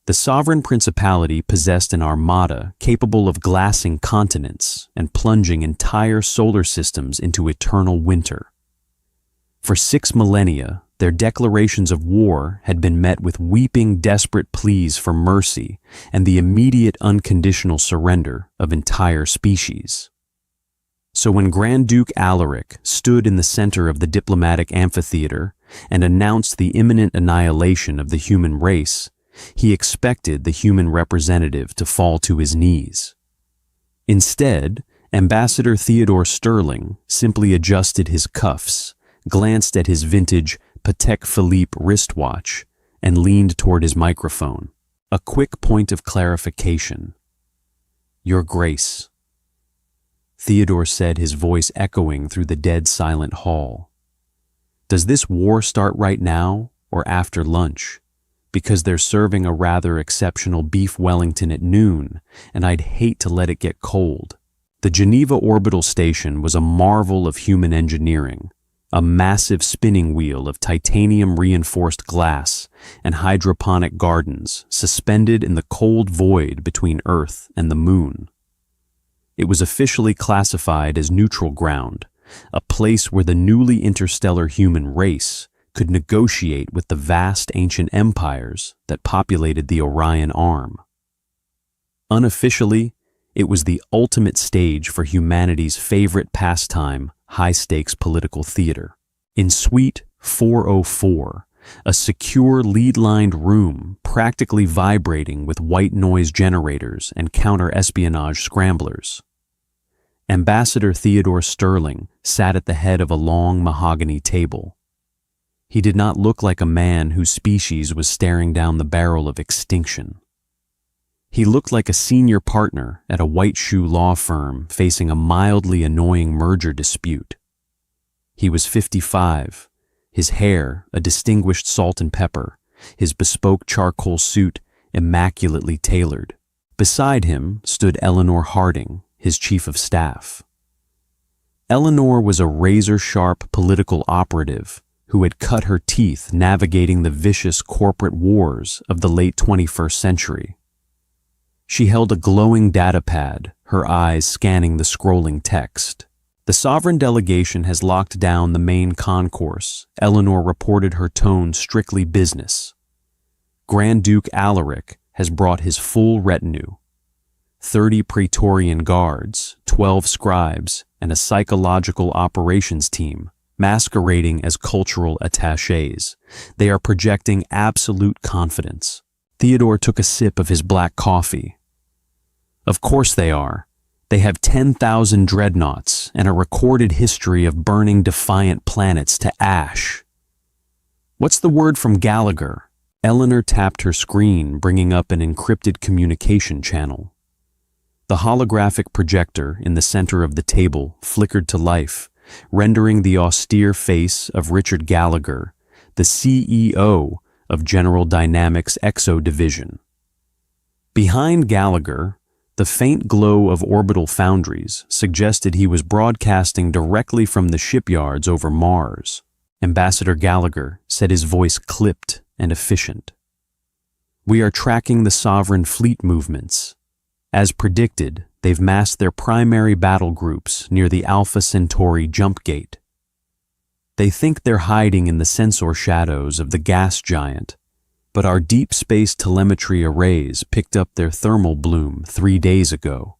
The sovereign principality possessed an armada capable of glassing continents and plunging entire solar systems into eternal winter. For 6 millennia, their declarations of war had been met with weeping, desperate pleas for mercy and the immediate unconditional surrender of entire species. So when Grand Duke Alaric stood in the center of the diplomatic amphitheater and announced the imminent annihilation of the human race, he expected the human representative to fall to his knees. Instead, Ambassador Theodore Sterling simply adjusted his cuffs, glanced at his vintage Patek Philippe wristwatch, and leaned toward his microphone. A quick point of clarification. "Your Grace," Theodore said, his voice echoing through the dead silent hall. "Does this war start right now or after lunch? Because they're serving a rather exceptional beef Wellington at noon, and I'd hate to let it get cold." The Geneva Orbital Station was a marvel of human engineering, a massive spinning wheel of titanium-reinforced glass and hydroponic gardens suspended in the cold void between Earth and the Moon. It was officially classified as neutral ground, a place where the newly interstellar human race could negotiate with the vast ancient empires that populated the Orion Arm. Unofficially, it was the ultimate stage for humanity's favorite pastime, high-stakes political theater. In Suite 404, a secure lead-lined room practically vibrating with white noise generators and counter-espionage scramblers, Ambassador Theodore Sterling sat at the head of a long mahogany table. He did not look like a man whose species was staring down the barrel of extinction. He looked like a senior partner at a white shoe law firm facing a mildly annoying merger dispute. He was 55, his hair a distinguished salt and pepper, his bespoke charcoal suit immaculately tailored. Beside him stood Eleanor Harding, his chief of staff. Eleanor was a razor-sharp political operative who had cut her teeth navigating the vicious corporate wars of the late 21st century. She held a glowing datapad, her eyes scanning the scrolling text. "The sovereign delegation has locked down the main concourse," Eleanor reported, her tone strictly business. "Grand Duke Alaric has brought his full retinue. 30 Praetorian guards, 12 scribes, and a psychological operations team, masquerading as cultural attachés. They are projecting absolute confidence." Theodore took a sip of his black coffee. "Of course they are. They have 10,000 dreadnoughts and a recorded history of burning defiant planets to ash." "What's the word from Gallagher?" Eleanor tapped her screen, bringing up an encrypted communication channel. The holographic projector in the center of the table flickered to life, rendering the austere face of Richard Gallagher, the CEO of General Dynamics Exo Division. Behind Gallagher, the faint glow of orbital foundries suggested he was broadcasting directly from the shipyards over Mars. Ambassador Gallagher said, his voice clipped and efficient. "We are tracking the sovereign fleet movements. As predicted, they've massed their primary battle groups near the Alpha Centauri jump gate. They think they're hiding in the sensor shadows of the gas giant, but our deep space telemetry arrays picked up their thermal bloom 3 days ago."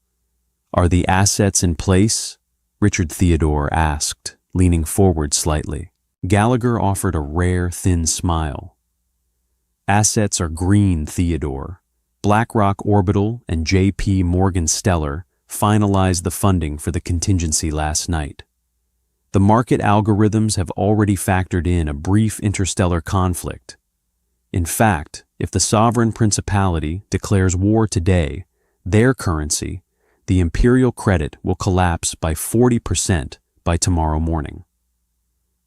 "Are the assets in place?" Richard Theodore asked, leaning forward slightly. Gallagher offered a rare, thin smile. "Assets are green, Theodore. BlackRock Orbital and J.P. Morgan Stellar finalized the funding for the contingency last night. The market algorithms have already factored in a brief interstellar conflict. In fact, if the sovereign principality declares war today, their currency, the imperial credit, will collapse by 40% by tomorrow morning.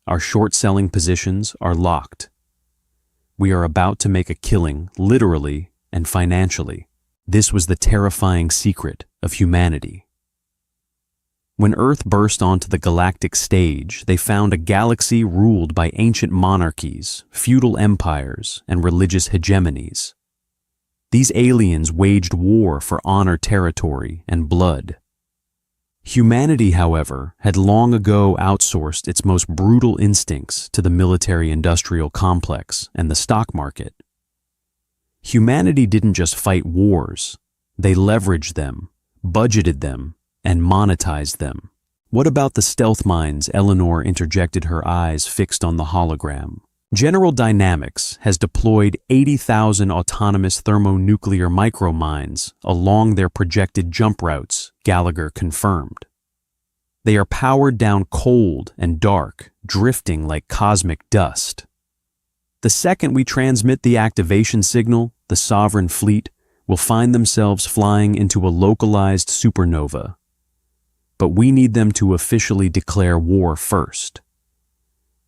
Our short-selling positions are locked. We are about to make a killing, literally and financially." This was the terrifying secret of humanity. When Earth burst onto the galactic stage, they found a galaxy ruled by ancient monarchies, feudal empires, and religious hegemonies. These aliens waged war for honor, territory, and blood. Humanity, however, had long ago outsourced its most brutal instincts to the military-industrial complex and the stock market. Humanity didn't just fight wars, they leveraged them, budgeted them, and monetized them. What about the stealth mines? Eleanor interjected, her eyes fixed on the hologram. General Dynamics has deployed 80,000 autonomous thermonuclear micromines along their projected jump routes, Gallagher confirmed. They are powered down cold and dark, drifting like cosmic dust. The second we transmit the activation signal, the Sovereign fleet will find themselves flying into a localized supernova. But we need them to officially declare war first.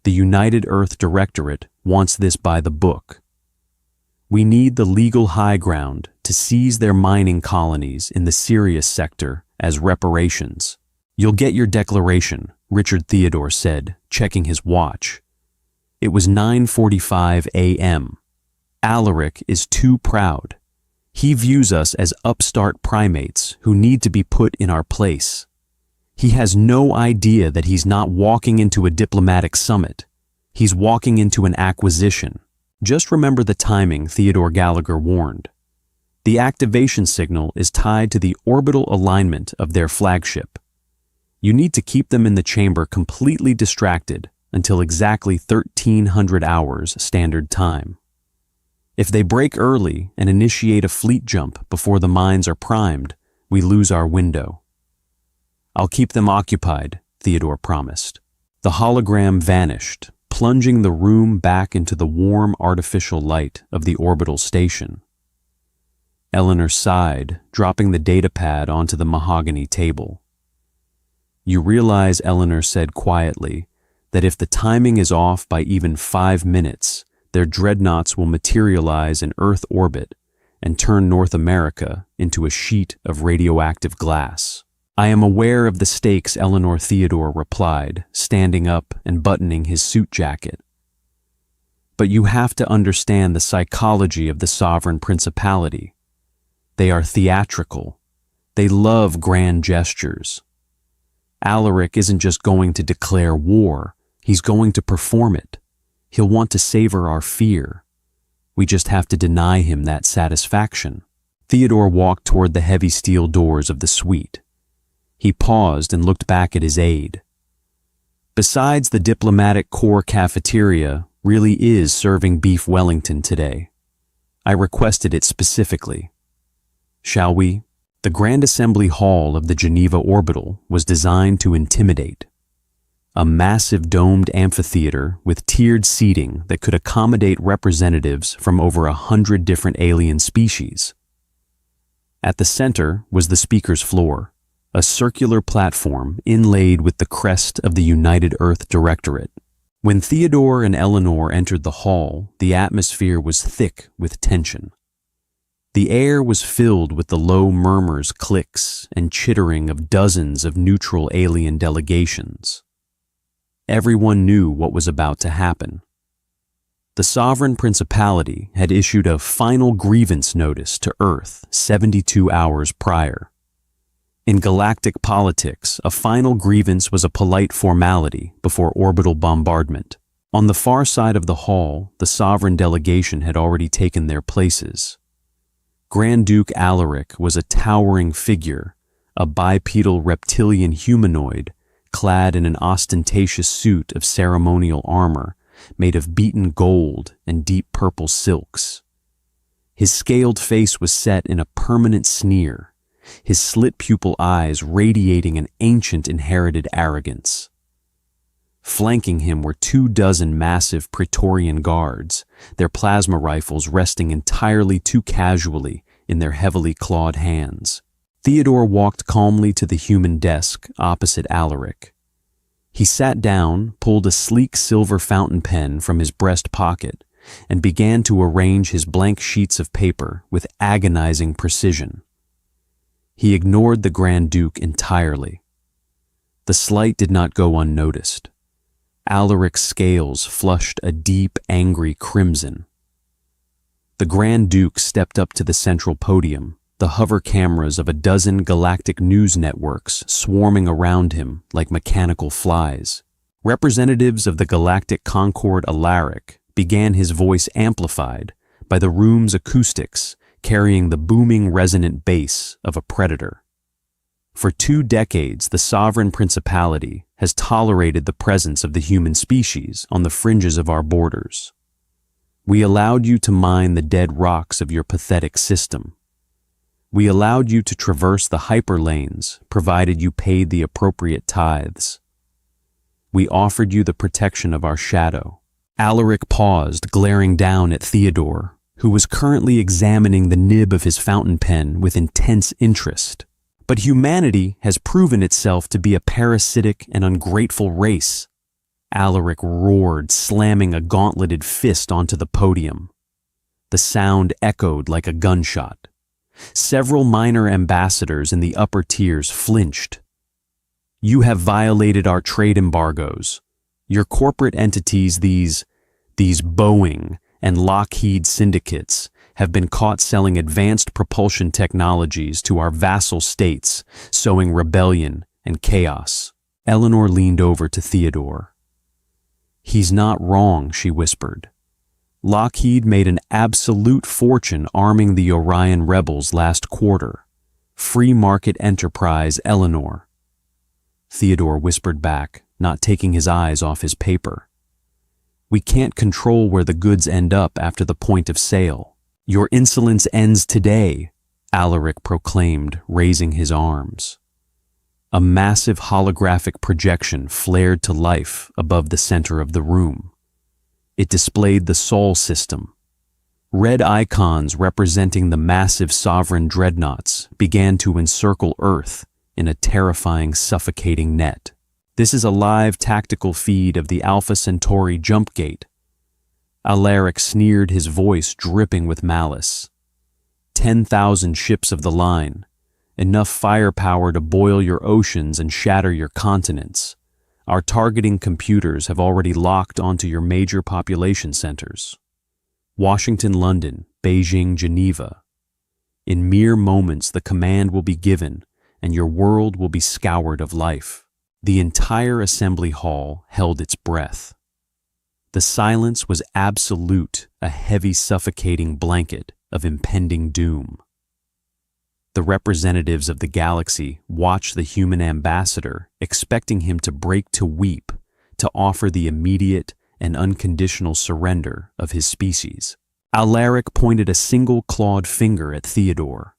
The United Earth Directorate wants this by the book. We need the legal high ground to seize their mining colonies in the Sirius sector as reparations. You'll get your declaration, Richard Theodore said, checking his watch. It was 9:45 a.m. Alaric is too proud. He views us as upstart primates who need to be put in our place. He has no idea that he's not walking into a diplomatic summit. He's walking into an acquisition. Just remember the timing, Theodore Gallagher warned. The activation signal is tied to the orbital alignment of their flagship. You need to keep them in the chamber completely distracted until exactly 1300 hours standard time. If they break early and initiate a fleet jump before the mines are primed, we lose our window. I'll keep them occupied, Theodore promised. The hologram vanished, plunging the room back into the warm artificial light of the orbital station. Eleanor sighed, dropping the datapad onto the mahogany table. You realize, Eleanor said quietly, that if the timing is off by even 5 minutes, their dreadnoughts will materialize in Earth orbit and turn North America into a sheet of radioactive glass. I am aware of the stakes, Eleanor Theodore replied, standing up and buttoning his suit jacket. But you have to understand the psychology of the sovereign principality. They are theatrical. They love grand gestures. Alaric isn't just going to declare war, he's going to perform it. He'll want to savor our fear. We just have to deny him that satisfaction. Theodore walked toward the heavy steel doors of the suite. He paused and looked back at his aide. Besides, the diplomatic corps cafeteria really is serving beef Wellington today. I requested it specifically. Shall we? The Grand Assembly Hall of the Geneva Orbital was designed to intimidate. A massive domed amphitheater with tiered seating that could accommodate representatives from over 100 different alien species. At the center was the speaker's floor, a circular platform inlaid with the crest of the United Earth Directorate. When Theodore and Eleanor entered the hall, the atmosphere was thick with tension. The air was filled with the low murmurs, clicks, and chittering of dozens of neutral alien delegations. Everyone knew what was about to happen. The Sovereign Principality had issued a final grievance notice to Earth 72 hours prior. In galactic politics, a final grievance was a polite formality before orbital bombardment. On the far side of the hall, the sovereign delegation had already taken their places. Grand Duke Alaric was a towering figure, a bipedal reptilian humanoid clad in an ostentatious suit of ceremonial armor made of beaten gold and deep purple silks. His scaled face was set in a permanent sneer, his slit pupil eyes radiating an ancient inherited arrogance. Flanking him were 24 massive Praetorian guards, their plasma rifles resting entirely too casually in their heavily clawed hands. Theodore walked calmly to the human desk opposite Alaric. He sat down, pulled a sleek silver fountain pen from his breast pocket, and began to arrange his blank sheets of paper with agonizing precision. He ignored the Grand Duke entirely. The slight did not go unnoticed. Alaric's scales flushed a deep, angry crimson. The Grand Duke stepped up to the central podium, the hover cameras of a dozen galactic news networks swarming around him like mechanical flies. Representatives of the Galactic Concord Alaric began, his voice amplified by the room's acoustics, carrying the booming resonant bass of a predator. For 2 decades, the Sovereign Principality has tolerated the presence of the human species on the fringes of our borders. We allowed you to mine the dead rocks of your pathetic system. We allowed you to traverse the hyperlanes, provided you paid the appropriate tithes. We offered you the protection of our shadow. Alaric paused, glaring down at Theodore, who was currently examining the nib of his fountain pen with intense interest. But humanity has proven itself to be a parasitic and ungrateful race. Alaric roared, slamming a gauntleted fist onto the podium. The sound echoed like a gunshot. Several minor ambassadors in the upper tiers flinched. You have violated our trade embargoes. Your corporate entities, these Boeing and Lockheed syndicates, have been caught selling advanced propulsion technologies to our vassal states, sowing rebellion and chaos. Eleanor leaned over to Theodore. He's not wrong, she whispered. Lockheed made an absolute fortune arming the Orion rebels last quarter. Free market enterprise, Eleanor. Theodore whispered back, not taking his eyes off his paper. We can't control where the goods end up after the point of sale. Your insolence ends today, Alaric proclaimed, raising his arms. A massive holographic projection flared to life above the center of the room. It displayed the Sol system. Red icons representing the massive sovereign dreadnoughts began to encircle Earth in a terrifying, suffocating net. This is a live tactical feed of the Alpha Centauri jump gate. Alaric sneered, his voice dripping with malice. 10,000 ships of the line. Enough firepower to boil your oceans and shatter your continents. Our targeting computers have already locked onto your major population centers. Washington, London, Beijing, Geneva. In mere moments, the command will be given, and your world will be scoured of life. The entire assembly hall held its breath. The silence was absolute, a heavy, suffocating blanket of impending doom. The representatives of the galaxy watched the human ambassador, expecting him to break to weep, to offer the immediate and unconditional surrender of his species. Alaric pointed a single clawed finger at Theodore.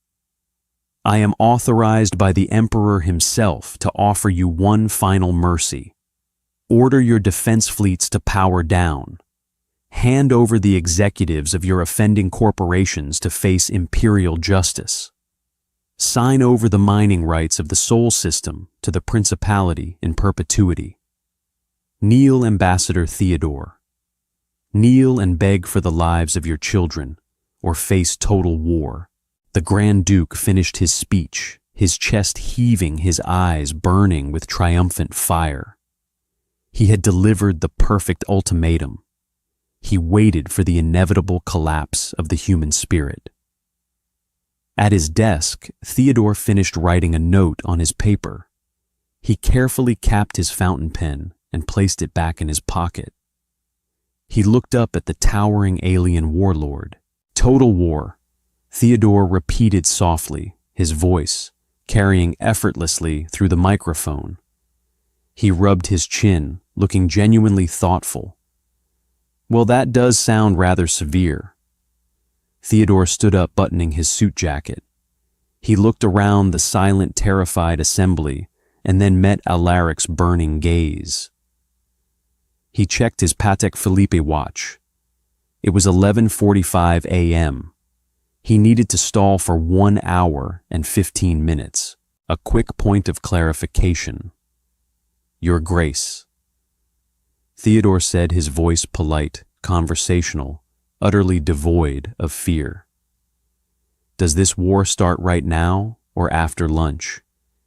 I am authorized by the Emperor himself to offer you one final mercy. Order your defense fleets to power down. Hand over the executives of your offending corporations to face imperial justice. Sign over the mining rights of the Sol system to the Principality in perpetuity. Kneel, Ambassador Theodore. Kneel and beg for the lives of your children, or face total war. The Grand Duke finished his speech, his chest heaving, his eyes burning with triumphant fire. He had delivered the perfect ultimatum. He waited for the inevitable collapse of the human spirit. At his desk, Theodore finished writing a note on his paper. He carefully capped his fountain pen and placed it back in his pocket. He looked up at the towering alien warlord. Total war, Theodore repeated softly, his voice carrying effortlessly through the microphone. He rubbed his chin, looking genuinely thoughtful. Well, that does sound rather severe. Theodore stood up, buttoning his suit jacket. He looked around the silent, terrified assembly and then met Alaric's burning gaze. He checked his Patek Philippe watch. It was 11:45 a.m. He needed to stall for 1 hour and 15 minutes. A quick point of clarification. Your Grace. Theodore said, his voice polite, conversational, utterly devoid of fear. Does this war start right now or after lunch?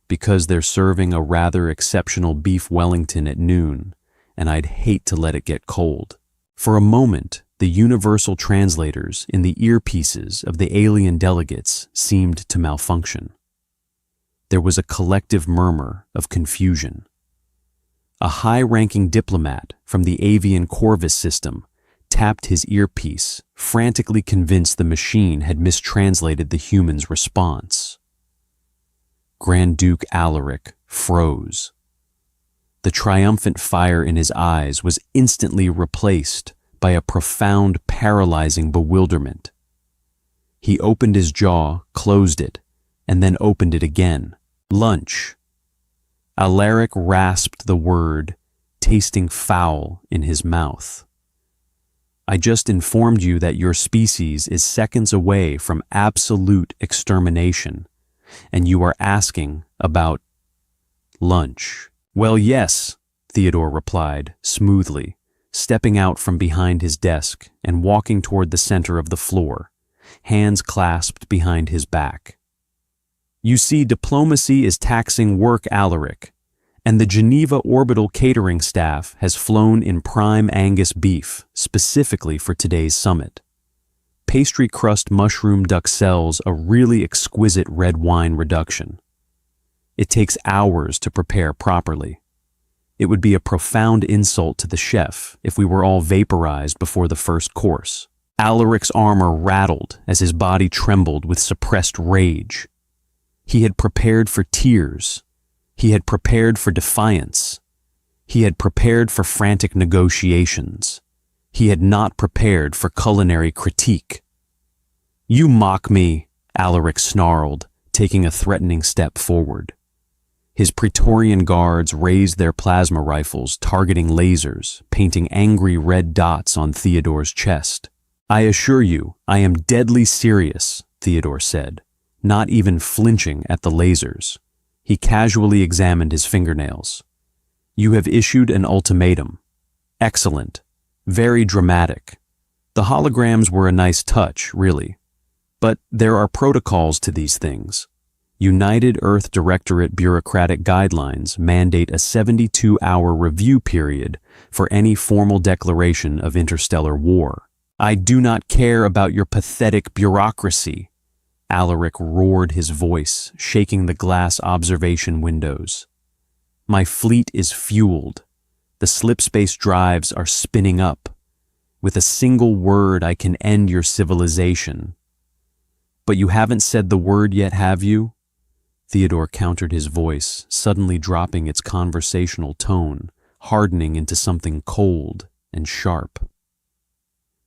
Because they're serving a rather exceptional beef Wellington at noon, and I'd hate to let it get cold. For a moment, The universal translators in the earpieces of the alien delegates seemed to malfunction. There was a collective murmur of confusion. A high-ranking diplomat from the avian Corvus system tapped his earpiece, frantically convinced the machine had mistranslated the human's response. Grand Duke Alaric froze. The triumphant fire in his eyes was instantly replaced by a profound, paralyzing bewilderment. He opened his jaw, closed it, and then opened it again. Lunch. Alaric rasped the word, tasting foul in his mouth. I just informed you that your species is seconds away from absolute extermination, and you are asking about lunch. Well, yes, Theodore replied smoothly, stepping out from behind his desk and walking toward the center of the floor, hands clasped behind his back. You see, diplomacy is taxing work, Alaric, and the Geneva Orbital catering staff has flown in prime Angus beef specifically for today's summit. Pastry crust mushroom duxelles, a really exquisite red wine reduction. It takes hours to prepare properly. It would be a profound insult to the chef if we were all vaporized before the first course. Alaric's armor rattled as his body trembled with suppressed rage. He had prepared for tears. He had prepared for defiance. He had prepared for frantic negotiations. He had not prepared for culinary critique. You mock me, Alaric snarled, taking a threatening step forward. His Praetorian guards raised their plasma rifles, targeting lasers, painting angry red dots on Theodore's chest. I assure you, I am deadly serious, Theodore said, not even flinching at the lasers. He casually examined his fingernails. You have issued an ultimatum. Excellent. Very dramatic. The holograms were a nice touch, really. But there are protocols to these things. United Earth Directorate bureaucratic guidelines mandate a 72-hour review period for any formal declaration of interstellar war. I do not care about your pathetic bureaucracy. Alaric roared his voice, shaking the glass observation windows. My fleet is fueled. The slipspace drives are spinning up. With a single word, I can end your civilization. But you haven't said the word yet, have you? Theodore countered his voice, suddenly dropping its conversational tone, hardening into something cold and sharp.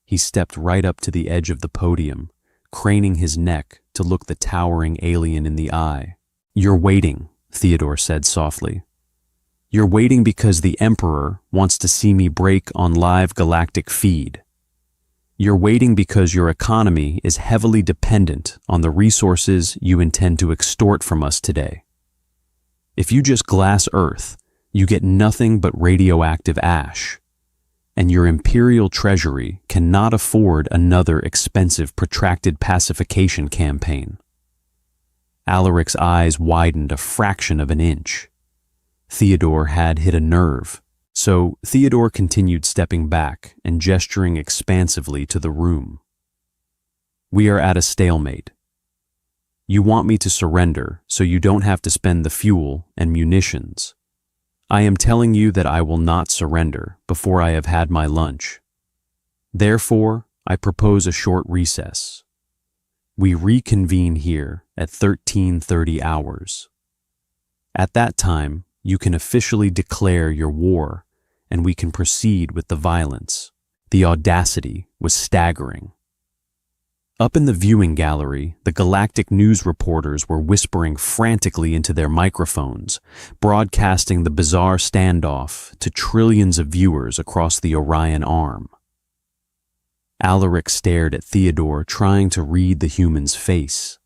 He stepped right up to the edge of the podium, craning his neck to look the towering alien in the eye. You're waiting, Theodore said softly. You're waiting because the Emperor wants to see me break on live galactic feed. You're waiting because your economy is heavily dependent on the resources you intend to extort from us today. If you just glass Earth, you get nothing but radioactive ash, and your imperial treasury cannot afford another expensive, protracted pacification campaign. Alaric's eyes widened a fraction of an inch. Theodore had hit a nerve. So Theodore continued stepping back and gesturing expansively to the room. We are at a stalemate. You want me to surrender so you don't have to spend the fuel and munitions. I am telling you that I will not surrender before I have had my lunch. Therefore, I propose a short recess. We reconvene here at 13:30 hours. At that time, you can officially declare your war, and we can proceed with the violence. The audacity was staggering. Up in the viewing gallery, the galactic news reporters were whispering frantically into their microphones, broadcasting the bizarre standoff to trillions of viewers across the Orion Arm. Alaric stared at Theodore, trying to read the human's face.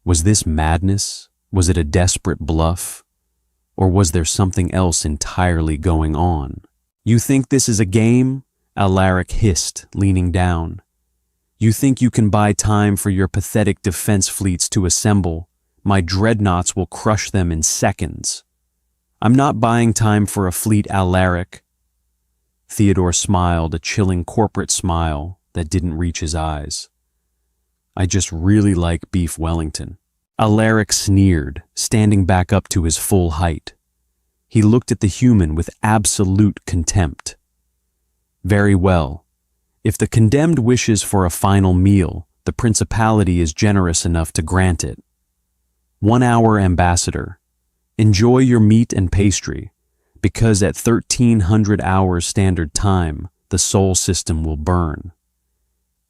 Was this madness? Was it a desperate bluff? Or was there something else entirely going on? You think this is a game? Alaric hissed, leaning down. You think you can buy time for your pathetic defense fleets to assemble? My dreadnoughts will crush them in seconds. I'm not buying time for a fleet, Alaric. Theodore smiled, a chilling corporate smile that didn't reach his eyes. I just really like beef Wellington. Alaric sneered, standing back up to his full height. He looked at the human with absolute contempt. Very well. If the condemned wishes for a final meal, the principality is generous enough to grant it. 1 hour, ambassador. Enjoy your meat and pastry, because at 1300 hours standard time, the soul system will burn.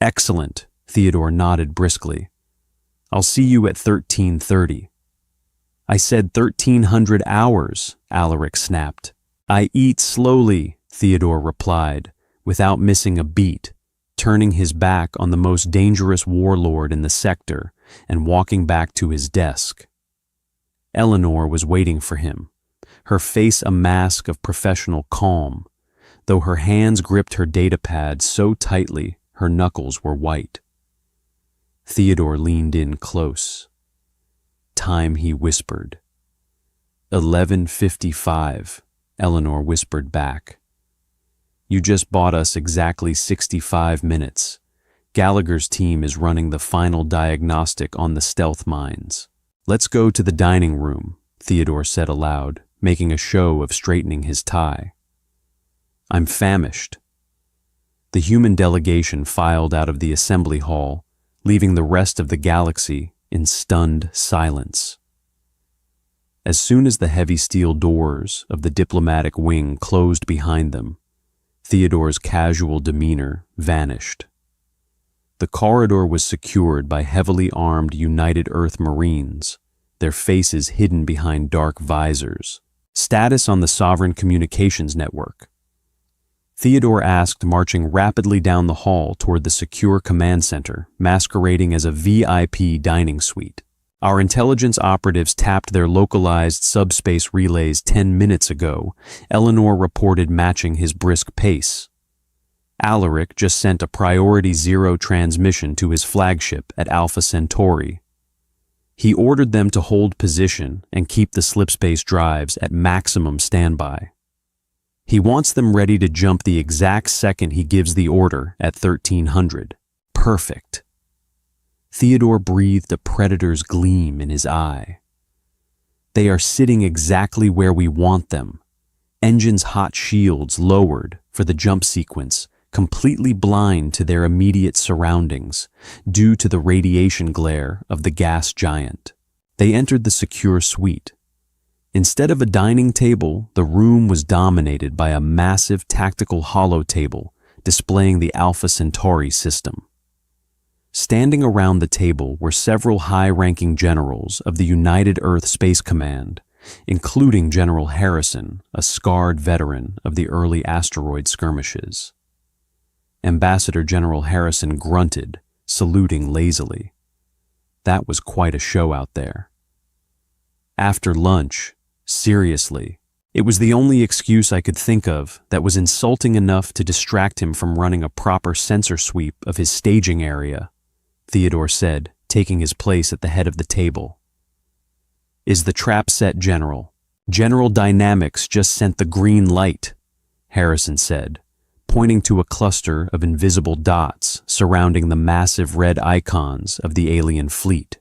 Excellent, Theodore nodded briskly. I'll see you at 1330. I said 1300 hours, Alaric snapped. I eat slowly, Theodore replied, without missing a beat, turning his back on the most dangerous warlord in the sector and walking back to his desk. Eleanor was waiting for him, her face a mask of professional calm, though her hands gripped her datapad so tightly her knuckles were white. Theodore leaned in close. Time, he whispered. 11:55, Eleanor whispered back. You just bought us exactly 65 minutes. Gallagher's team is running the final diagnostic on the stealth mines. Let's go to the dining room, Theodore said aloud, making a show of straightening his tie. I'm famished. The human delegation filed out of the assembly hall, leaving the rest of the galaxy in stunned silence. As soon as the heavy steel doors of the diplomatic wing closed behind them, Theodore's casual demeanor vanished. The corridor was secured by heavily armed United Earth Marines, their faces hidden behind dark visors. Status on the Sovereign Communications Network. Theodore asked, marching rapidly down the hall toward the secure command center, masquerading as a VIP dining suite. Our intelligence operatives tapped their localized subspace relays 10 minutes ago, Eleanor reported, matching his brisk pace. Alaric just sent a priority 0 transmission to his flagship at Alpha Centauri. He ordered them to hold position and keep the slipspace drives at maximum standby. He wants them ready to jump the exact second he gives the order at 1300. Perfect. Theodore breathed a predator's gleam in his eye. They are sitting exactly where we want them. Engines' hot shields lowered for the jump sequence, completely blind to their immediate surroundings due to the radiation glare of the gas giant. They entered the secure suite. Instead of a dining table, the room was dominated by a massive tactical holotable displaying the Alpha Centauri system. Standing around the table were several high-ranking generals of the United Earth Space Command, including General Harrison, a scarred veteran of the early asteroid skirmishes. Ambassador General Harrison grunted, saluting lazily. That was quite a show out there. After lunch, seriously, it was the only excuse I could think of that was insulting enough to distract him from running a proper sensor sweep of his staging area, Theodore said, taking his place at the head of the table. Is the trap set, General? General Dynamics just sent the green light, Harrison said, pointing to a cluster of invisible dots surrounding the massive red icons of the alien fleet.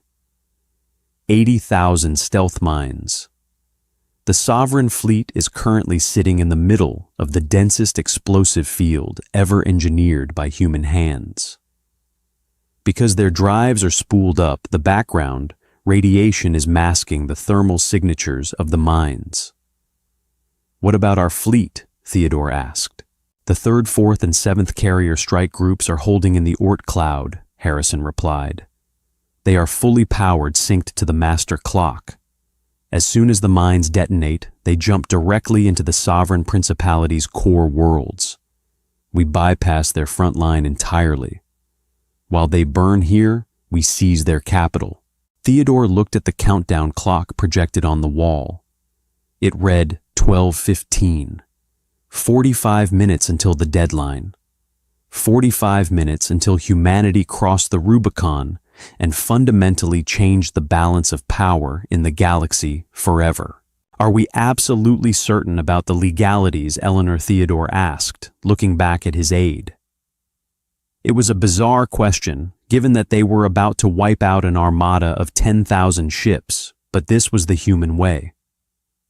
80,000 stealth mines. The Sovereign fleet is currently sitting in the middle of the densest explosive field ever engineered by human hands. Because their drives are spooled up, the background, radiation is masking the thermal signatures of the mines. What about our fleet? Theodore asked. The 3rd, 4th, and 7th carrier strike groups are holding in the Oort cloud, Harrison replied. They are fully powered, synced to the master clock. As soon as the mines detonate, they jump directly into the Sovereign Principality's core worlds. We bypass their front line entirely. While they burn here, we seize their capital. Theodore looked at the countdown clock projected on the wall. It read 12:15. 45 minutes until the deadline. 45 minutes until humanity crossed the Rubicon and fundamentally changed the balance of power in the galaxy forever. Are we absolutely certain about the legalities? Eleanor Theodore asked, looking back at his aide. It was a bizarre question, given that they were about to wipe out an armada of 10,000 ships, but this was the human way.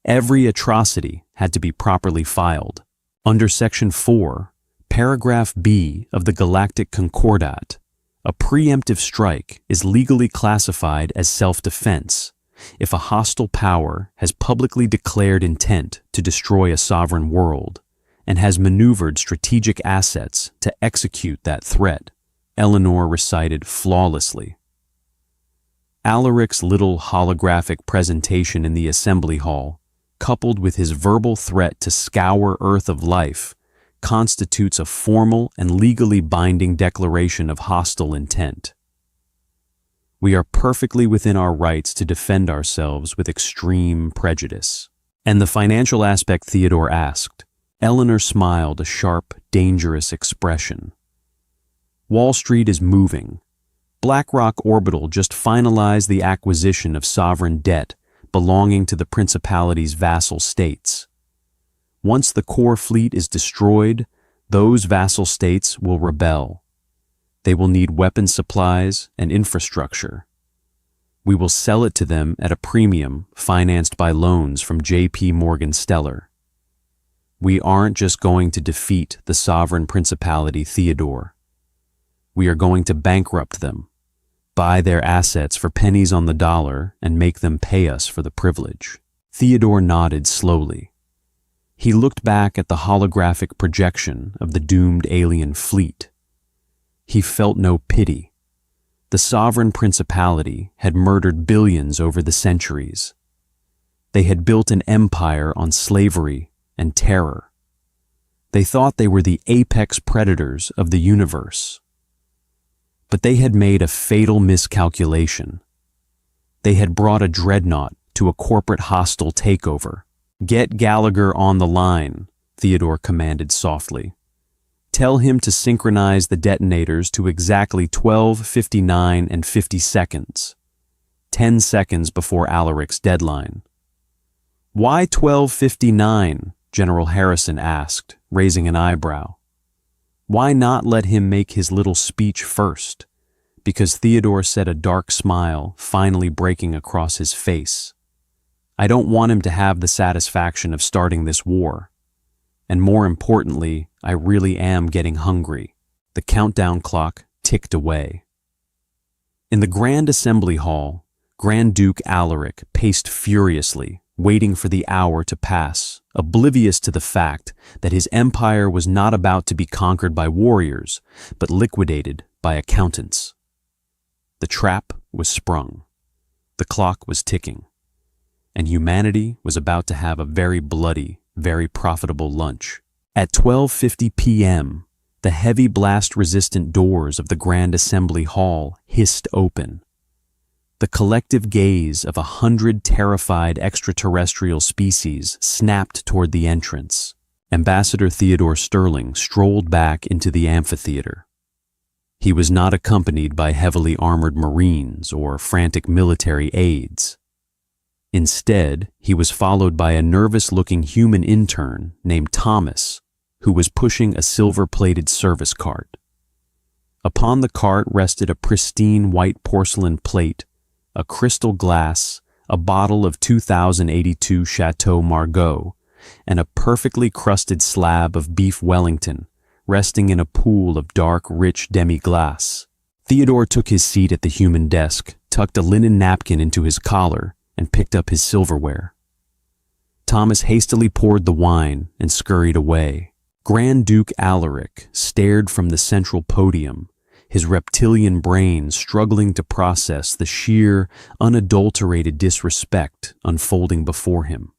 Every atrocity had to be properly filed. Under Section 4, Paragraph B of the Galactic Concordat, a preemptive strike is legally classified as self-defense if a hostile power has publicly declared intent to destroy a sovereign world and has maneuvered strategic assets to execute that threat, Eleanor recited flawlessly. Alaric's little holographic presentation in the assembly hall, coupled with his verbal threat to scour Earth of life, constitutes a formal and legally binding declaration of hostile intent. We are perfectly within our rights to defend ourselves with extreme prejudice. And the financial aspect? Theodore asked. Eleanor smiled a sharp, dangerous expression. Wall Street is moving. BlackRock Orbital just finalized the acquisition of sovereign debt belonging to the Principality's vassal states. Once the core fleet is destroyed, those vassal states will rebel. They will need weapon supplies and infrastructure. We will sell it to them at a premium financed by loans from J.P. Morgan Stellar. We aren't just going to defeat the sovereign principality, Theodore. We are going to bankrupt them, buy their assets for pennies on the dollar, and make them pay us for the privilege. Theodore nodded slowly. He looked back at the holographic projection of the doomed alien fleet. He felt no pity. The sovereign principality had murdered billions over the centuries. They had built an empire on slavery and terror. They thought they were the apex predators of the universe. But they had made a fatal miscalculation. They had brought a dreadnought to a corporate hostile takeover. "Get Gallagher on the line," Theodore commanded softly. "Tell him to synchronize the detonators to exactly 12:59 and 50 seconds, 10 seconds before Alaric's deadline." "Why 12:59?" General Harrison asked, raising an eyebrow. "Why not let him make his little speech first?" Because Theodore said, a dark smile finally breaking across his face. "I don't want him to have the satisfaction of starting this war. And more importantly, I really am getting hungry." The countdown clock ticked away. In the Grand Assembly Hall, Grand Duke Alaric paced furiously, waiting for the hour to pass, oblivious to the fact that his empire was not about to be conquered by warriors, but liquidated by accountants. The trap was sprung. The clock was ticking. And humanity was about to have a very bloody, very profitable lunch. At 12:50 p.m., the heavy blast-resistant doors of the Grand Assembly Hall hissed open. The collective gaze of 100 terrified extraterrestrial species snapped toward the entrance. Ambassador Theodore Sterling strolled back into the amphitheater. He was not accompanied by heavily armored Marines or frantic military aides. Instead, he was followed by a nervous-looking human intern named Thomas, who was pushing a silver-plated service cart. Upon the cart rested a pristine white porcelain plate, a crystal glass, a bottle of 2082 Chateau Margaux, and a perfectly crusted slab of beef Wellington, resting in a pool of dark, rich demi-glace. Theodore took his seat at the human desk, tucked a linen napkin into his collar, and picked up his silverware. Thomas hastily poured the wine and scurried away. Grand Duke Alaric stared from the central podium, his reptilian brain struggling to process the sheer, unadulterated disrespect unfolding before him.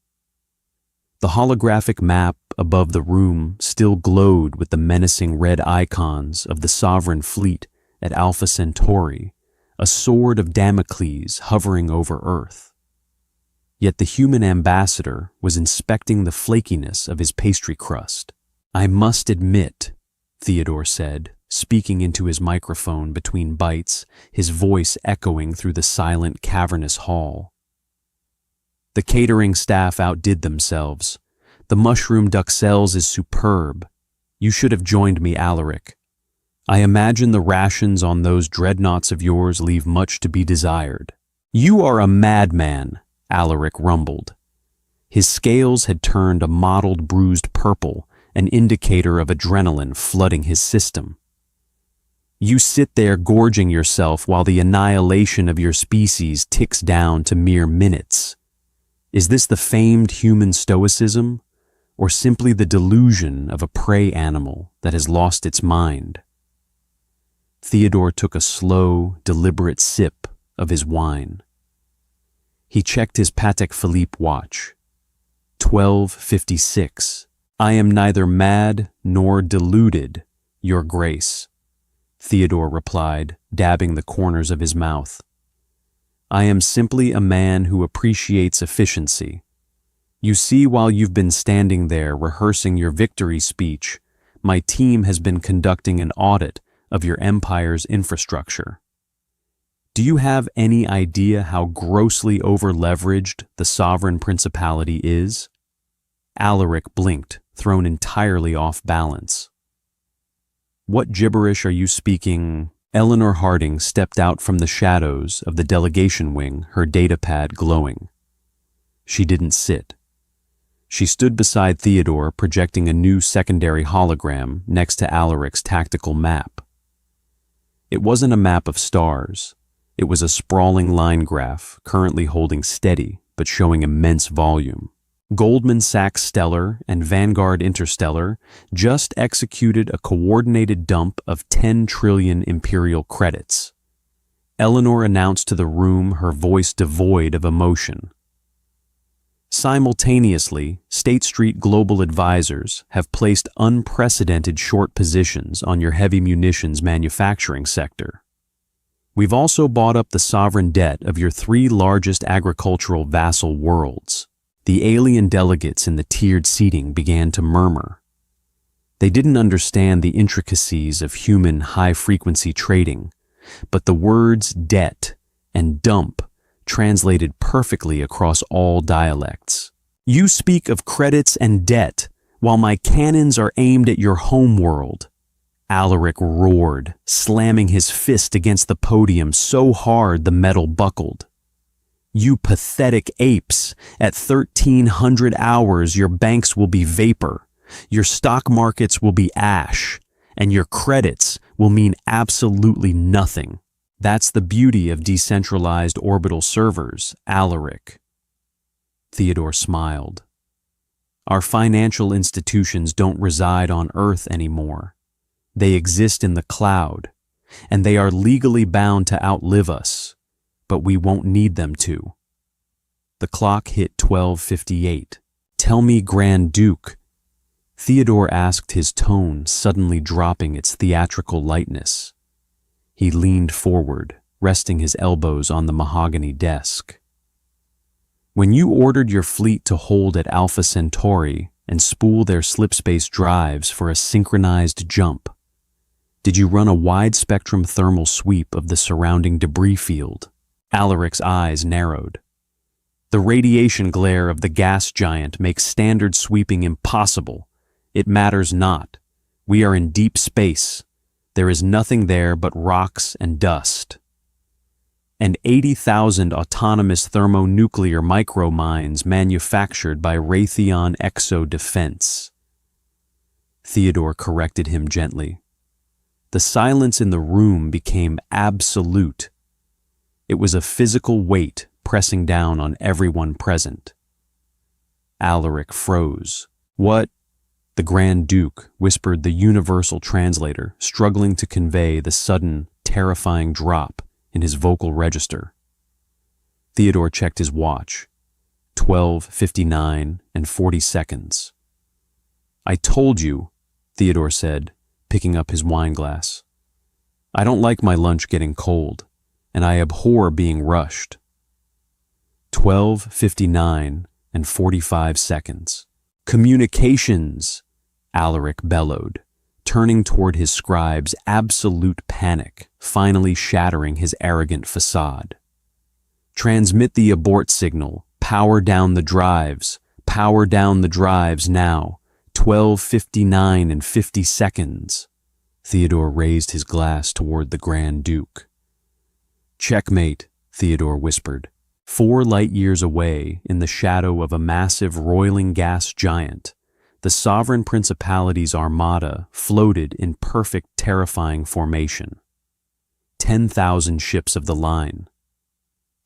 The holographic map above the room still glowed with the menacing red icons of the sovereign fleet at Alpha Centauri, a sword of Damocles hovering over Earth. Yet the human ambassador was inspecting the flakiness of his pastry crust. "I must admit," Theodore said, speaking into his microphone between bites, his voice echoing through the silent, cavernous hall. The catering staff outdid themselves. The mushroom duxelles is superb. You should have joined me, Alaric. I imagine the rations on those dreadnoughts of yours leave much to be desired. You are a madman, Alaric rumbled. His scales had turned a mottled bruised purple, an indicator of adrenaline flooding his system. You sit there gorging yourself while the annihilation of your species ticks down to mere minutes. Is this the famed human stoicism, or simply the delusion of a prey animal that has lost its mind? Theodore took a slow, deliberate sip of his wine. He checked his Patek Philippe watch. 12:56. I am neither mad nor deluded, Your Grace, Theodore replied, dabbing the corners of his mouth. I am simply a man who appreciates efficiency. You see, while you've been standing there rehearsing your victory speech, my team has been conducting an audit of your empire's infrastructure. Do you have any idea how grossly over-leveraged the sovereign principality is? Alaric blinked, thrown entirely off balance. What gibberish are you speaking? Eleanor Harding stepped out from the shadows of the delegation wing, her datapad glowing. She didn't sit. She stood beside Theodore, projecting a new secondary hologram next to Alaric's tactical map. It wasn't a map of stars. It was a sprawling line graph, currently holding steady, but showing immense volume. Goldman Sachs Stellar and Vanguard Interstellar just executed a coordinated dump of 10 trillion imperial credits. Eleanor announced to the room, her voice devoid of emotion. Simultaneously, State Street Global Advisors have placed unprecedented short positions on your heavy munitions manufacturing sector. We've also bought up the sovereign debt of your 3 largest agricultural vassal worlds. The alien delegates in the tiered seating began to murmur. They didn't understand the intricacies of human high-frequency trading, but the words debt and dump translated perfectly across all dialects. You speak of credits and debt, while my cannons are aimed at your home world. Alaric roared, slamming his fist against the podium so hard the metal buckled. You pathetic apes, at 1300 hours your banks will be vapor, your stock markets will be ash, and your credits will mean absolutely nothing. That's the beauty of decentralized orbital servers, Alaric. Theodore smiled. Our financial institutions don't reside on Earth anymore. They exist in the cloud, and they are legally bound to outlive us, but we won't need them to. The clock hit 12:58. Tell me, Grand Duke. Theodore asked, his tone suddenly dropping its theatrical lightness. He leaned forward, resting his elbows on the mahogany desk. When you ordered your fleet to hold at Alpha Centauri and spool their slipspace drives for a synchronized jump, did you run a wide-spectrum thermal sweep of the surrounding debris field? Alaric's eyes narrowed. The radiation glare of the gas giant makes standard sweeping impossible. It matters not. We are in deep space. There is nothing there but rocks and dust. And 80,000 autonomous thermonuclear micromines manufactured by Raytheon Exo Defense. Theodore corrected him gently. The silence in the room became absolute. It was a physical weight pressing down on everyone present. Alaric froze. What? The Grand Duke whispered the universal translator, struggling to convey the sudden, terrifying drop in his vocal register. Theodore checked his watch. 12:59 and 40 seconds. I told you, Theodore said, picking up his wine glass. I don't like my lunch getting cold, and I abhor being rushed. 12:59 and 45 seconds. Communications, Alaric bellowed, turning toward his scribe's absolute panic, finally shattering his arrogant facade. Transmit the abort signal, Power down the drives. Power down the drives now. 12:59 and 50 seconds. Theodore raised his glass toward the Grand Duke. Checkmate, Theodore whispered. 4 light-years away, in the shadow of a massive roiling gas giant, the sovereign principality's armada floated in perfect, terrifying formation. 10,000 ships of the line.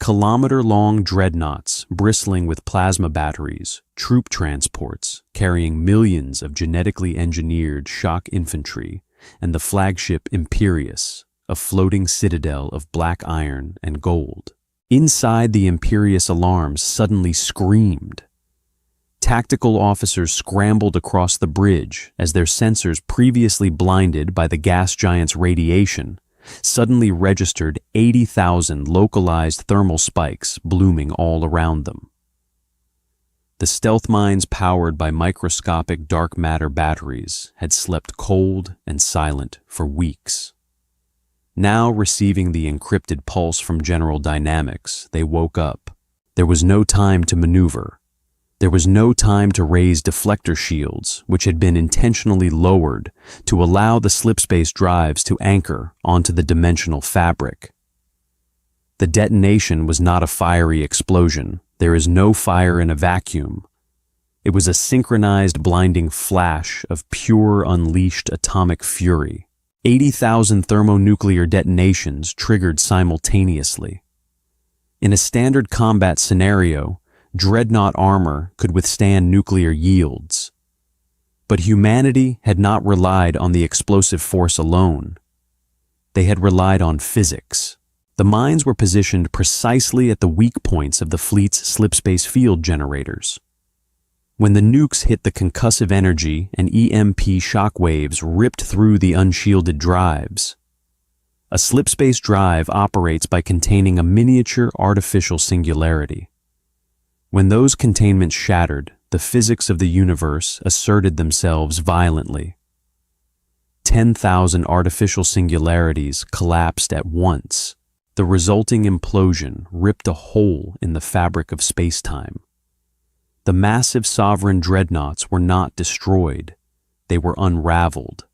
Kilometer-long dreadnoughts bristling with plasma batteries, troop transports carrying millions of genetically engineered shock infantry, and the flagship Imperius, a floating citadel of black iron and gold. Inside, the Imperius alarms suddenly screamed. Tactical officers scrambled across the bridge as their sensors, previously blinded by the gas giant's radiation, suddenly registered 80,000 localized thermal spikes blooming all around them. The stealth mines powered by microscopic dark matter batteries had slept cold and silent for weeks. Now, receiving the encrypted pulse from General Dynamics, they woke up. There was no time to maneuver. There was no time to raise deflector shields, which had been intentionally lowered to allow the slipspace drives to anchor onto the dimensional fabric. The detonation was not a fiery explosion. There is no fire in a vacuum. It was a synchronized, blinding flash of pure, unleashed atomic fury. 80,000 thermonuclear detonations triggered simultaneously. In a standard combat scenario, dreadnought armor could withstand nuclear yields. But humanity had not relied on the explosive force alone. They had relied on physics. The mines were positioned precisely at the weak points of the fleet's slipspace field generators. When the nukes hit, the concussive energy and EMP shock waves ripped through the unshielded drives. A slipspace drive operates by containing a miniature artificial singularity. When those containments shattered, the physics of the universe asserted themselves violently. 10,000 artificial singularities collapsed at once. The resulting implosion ripped a hole in the fabric of space-time. The massive sovereign dreadnoughts were not destroyed. They were unraveled.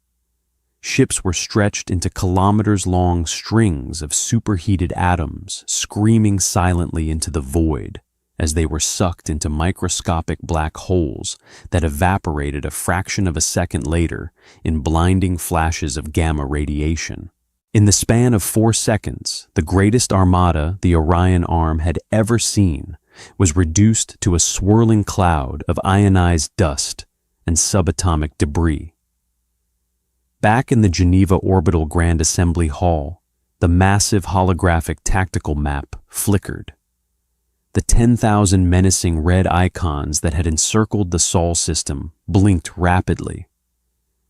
Ships were stretched into kilometers-long strings of superheated atoms, screaming silently into the void as they were sucked into microscopic black holes that evaporated a fraction of a second later in blinding flashes of gamma radiation. In the span of 4 seconds, the greatest armada the Orion Arm had ever seen was reduced to a swirling cloud of ionized dust and subatomic debris. Back in the Geneva Orbital Grand Assembly Hall, the massive holographic tactical map flickered. The 10,000 menacing red icons that had encircled the Sol system blinked rapidly.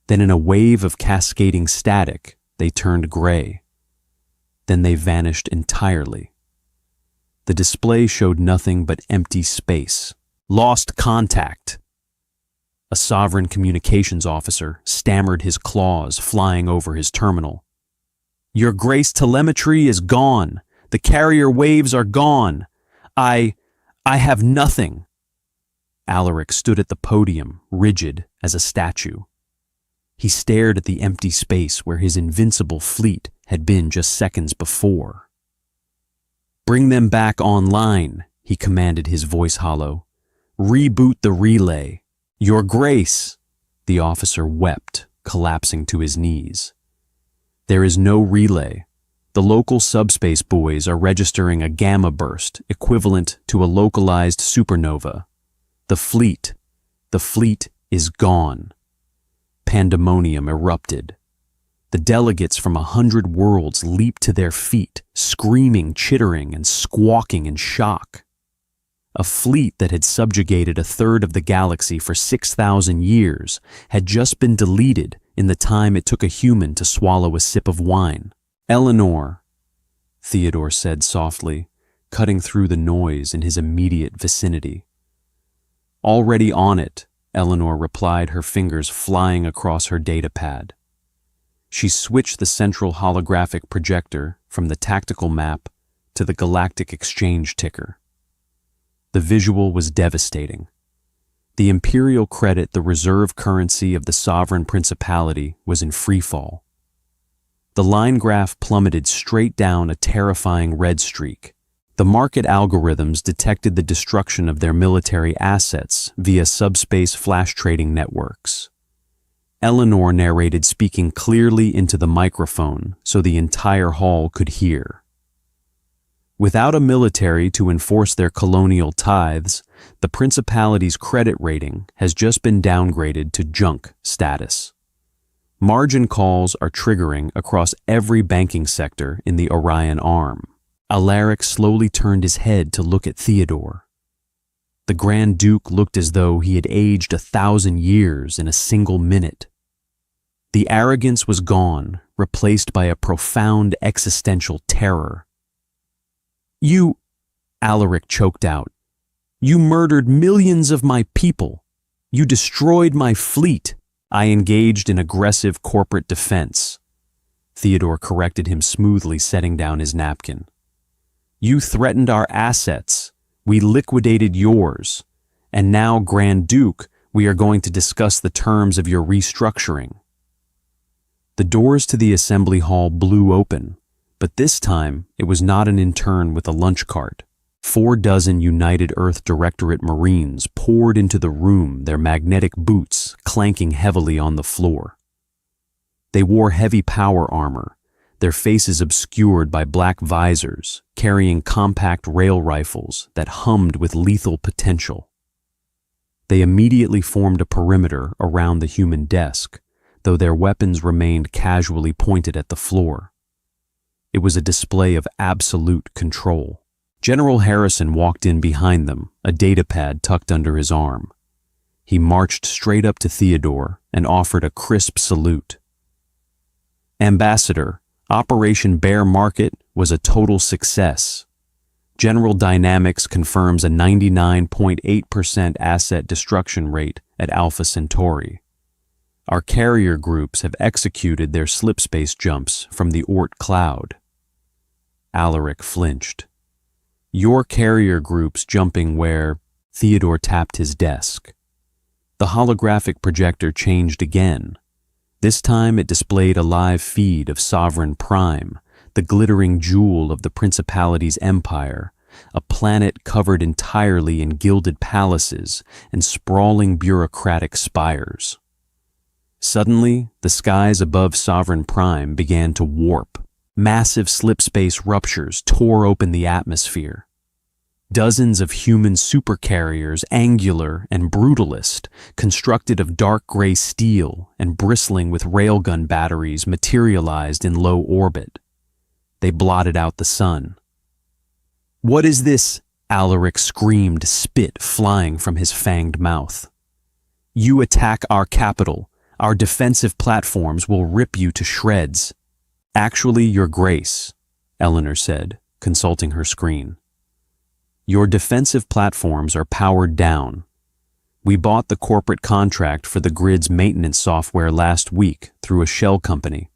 Then, in a wave of cascading static, they turned gray. Then they vanished entirely. The display showed nothing but empty space. Lost contact. A sovereign communications officer stammered, his claws flying over his terminal. Your Grace telemetry is gone. The carrier waves are gone. I have nothing. Alaric stood at the podium, rigid as a statue. He stared at the empty space where his invincible fleet had been just seconds before. Bring them back online, he commanded, his voice hollow. Reboot the relay. Your Grace, the officer wept, collapsing to his knees. There is no relay. The local subspace buoys are registering a gamma burst equivalent to a localized supernova. The fleet is gone. Pandemonium erupted. The delegates from 100 worlds leaped to their feet, screaming, chittering, and squawking in shock. A fleet that had subjugated a third of the galaxy for 6,000 years had just been deleted in the time it took a human to swallow a sip of wine. Eleanor, Theodore said softly, cutting through the noise in his immediate vicinity. Already on it, Eleanor replied, her fingers flying across her datapad. She switched the central holographic projector from the tactical map to the galactic exchange ticker. The visual was devastating. The imperial credit, the reserve currency of the sovereign principality, was in freefall. The line graph plummeted straight down a terrifying red streak. The market algorithms detected the destruction of their military assets via subspace flash trading networks. Eleanor narrated, speaking clearly into the microphone so the entire hall could hear. Without a military to enforce their colonial tithes, the principality's credit rating has just been downgraded to junk status. Margin calls are triggering across every banking sector in the Orion Arm. Alaric slowly turned his head to look at Theodore. The Grand Duke looked as though he had aged 1,000 years in a single minute. The arrogance was gone, replaced by a profound existential terror. "You," Alaric choked out, "you murdered millions of my people. You destroyed my fleet. I engaged in aggressive corporate defense." Theodore corrected him smoothly, setting down his napkin. "You threatened our assets. We liquidated yours. And now, Grand Duke, we are going to discuss the terms of your restructuring." The doors to the assembly hall blew open, but this time it was not an intern with a lunch cart. 4 United Earth Directorate Marines poured into the room, their magnetic boots clanking heavily on the floor. They wore heavy power armor, their faces obscured by black visors, carrying compact rail rifles that hummed with lethal potential. They immediately formed a perimeter around the human desk, though their weapons remained casually pointed at the floor. It was a display of absolute control. General Harrison walked in behind them, a datapad tucked under his arm. He marched straight up to Theodore and offered a crisp salute. "Ambassador, Operation Bear Market was a total success. General Dynamics confirms a 99.8% asset destruction rate at Alpha Centauri. Our carrier groups have executed their slipspace jumps from the Oort cloud." Alaric flinched. "Your carrier groups jumping where?" Theodore tapped his desk. The holographic projector changed again. This time it displayed a live feed of Sovereign Prime, the glittering jewel of the Principality's empire, a planet covered entirely in gilded palaces and sprawling bureaucratic spires. Suddenly, the skies above Sovereign Prime began to warp. Massive slipspace ruptures tore open the atmosphere. Dozens of human supercarriers, angular and brutalist, constructed of dark gray steel and bristling with railgun batteries, materialized in low orbit. They blotted out the sun. "What is this?" Alaric screamed, spit flying from his fanged mouth. "You attack our capital. Our defensive platforms will rip you to shreds." "Actually, Your Grace," Eleanor said, consulting her screen. "Your defensive platforms are powered down. We bought the corporate contract for the grid's maintenance software last week through a shell company.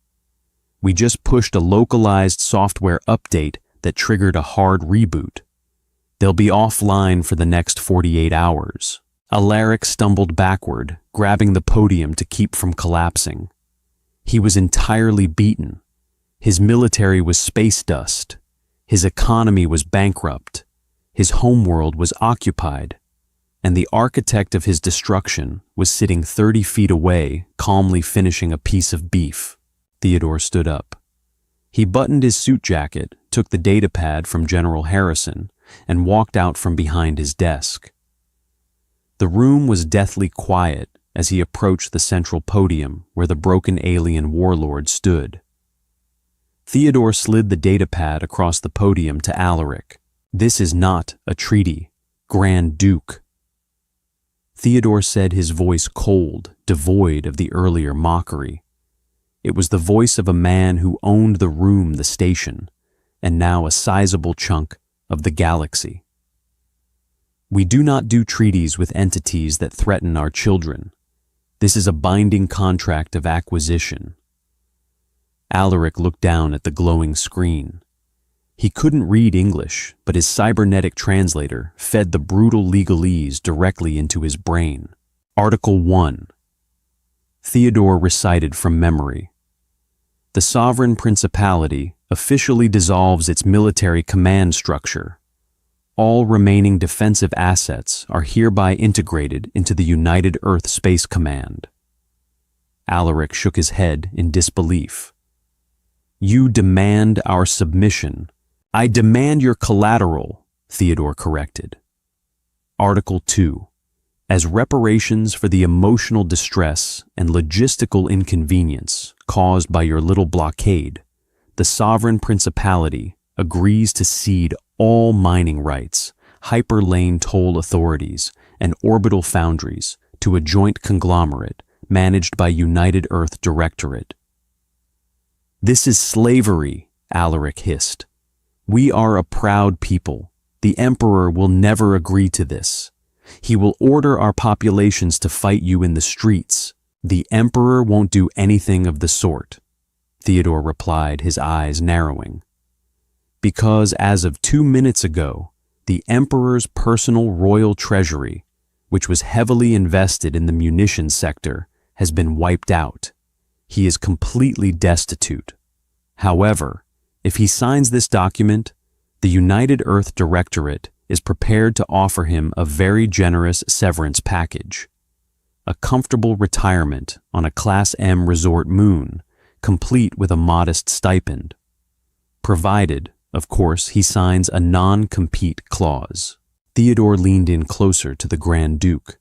We just pushed a localized software update that triggered a hard reboot. They'll be offline for the next 48 hours. Alaric stumbled backward, grabbing the podium to keep from collapsing. He was entirely beaten. His military was space dust. His economy was bankrupt. His homeworld was occupied. And the architect of his destruction was sitting 30 feet away, calmly finishing a piece of beef. Theodore stood up. He buttoned his suit jacket, took the datapad from General Harrison, and walked out from behind his desk. The room was deathly quiet as he approached the central podium where the broken alien warlord stood. Theodore slid the datapad across the podium to Alaric. "This is not a treaty, Grand Duke." Theodore said, his voice cold, devoid of the earlier mockery. It was the voice of a man who owned the room, the station, and now a sizable chunk of the galaxy. "We do not do treaties with entities that threaten our children. This is a binding contract of acquisition." Alaric looked down at the glowing screen. He couldn't read English, but his cybernetic translator fed the brutal legalese directly into his brain. Article 1. Theodore recited from memory. The sovereign principality officially dissolves its military command structure. All remaining defensive assets are hereby integrated into the United Earth Space Command. Alaric shook his head in disbelief. You demand our submission. I demand your collateral, Theodore corrected. Article 2. As reparations for the emotional distress and logistical inconvenience caused by your little blockade, the sovereign principality agrees to cede all mining rights, hyperlane toll authorities, and orbital foundries to a joint conglomerate managed by United Earth Directorate. This is slavery, Alaric hissed. We are a proud people. The Emperor will never agree to this. He will order our populations to fight you in the streets. The Emperor won't do anything of the sort, Theodore replied, his eyes narrowing. Because as of 2 minutes ago, the Emperor's personal royal treasury, which was heavily invested in the munitions sector, has been wiped out. He is completely destitute. However, if he signs this document, the United Earth Directorate is prepared to offer him a very generous severance package. A comfortable retirement on a Class M resort moon, complete with a modest stipend. Provided, of course, he signs a non-compete clause. Theodore leaned in closer to the Grand Duke.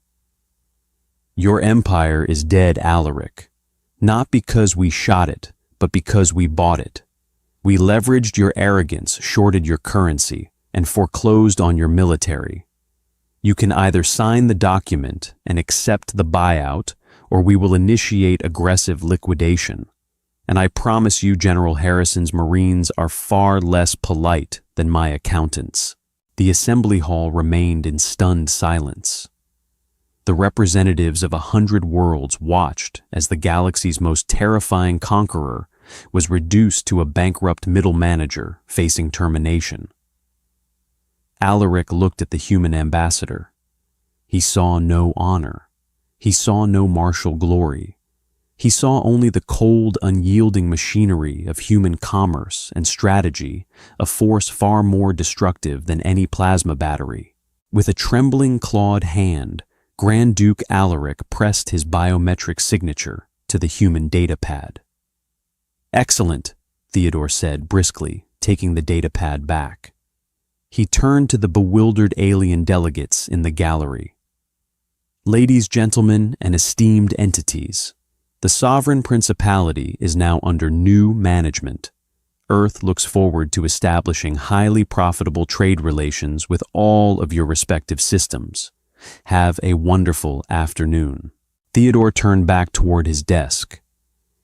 Your empire is dead, Alaric. Not because we shot it, but because we bought it. We leveraged your arrogance, shorted your currency, and foreclosed on your military. You can either sign the document and accept the buyout, or we will initiate aggressive liquidation. And I promise you General Harrison's Marines are far less polite than my accountants. The assembly hall remained in stunned silence. The representatives of 100 worlds watched as the galaxy's most terrifying conqueror was reduced to a bankrupt middle manager facing termination. Alaric looked at the human ambassador. He saw no honor. He saw no martial glory. He saw only the cold, unyielding machinery of human commerce and strategy, a force far more destructive than any plasma battery. With a trembling, clawed hand, Grand Duke Alaric pressed his biometric signature to the human datapad. Excellent, Theodore said briskly, taking the datapad back. He turned to the bewildered alien delegates in the gallery. Ladies, gentlemen, and esteemed entities, the sovereign principality is now under new management. Earth looks forward to establishing highly profitable trade relations with all of your respective systems. Have a wonderful afternoon. Theodore turned back toward his desk.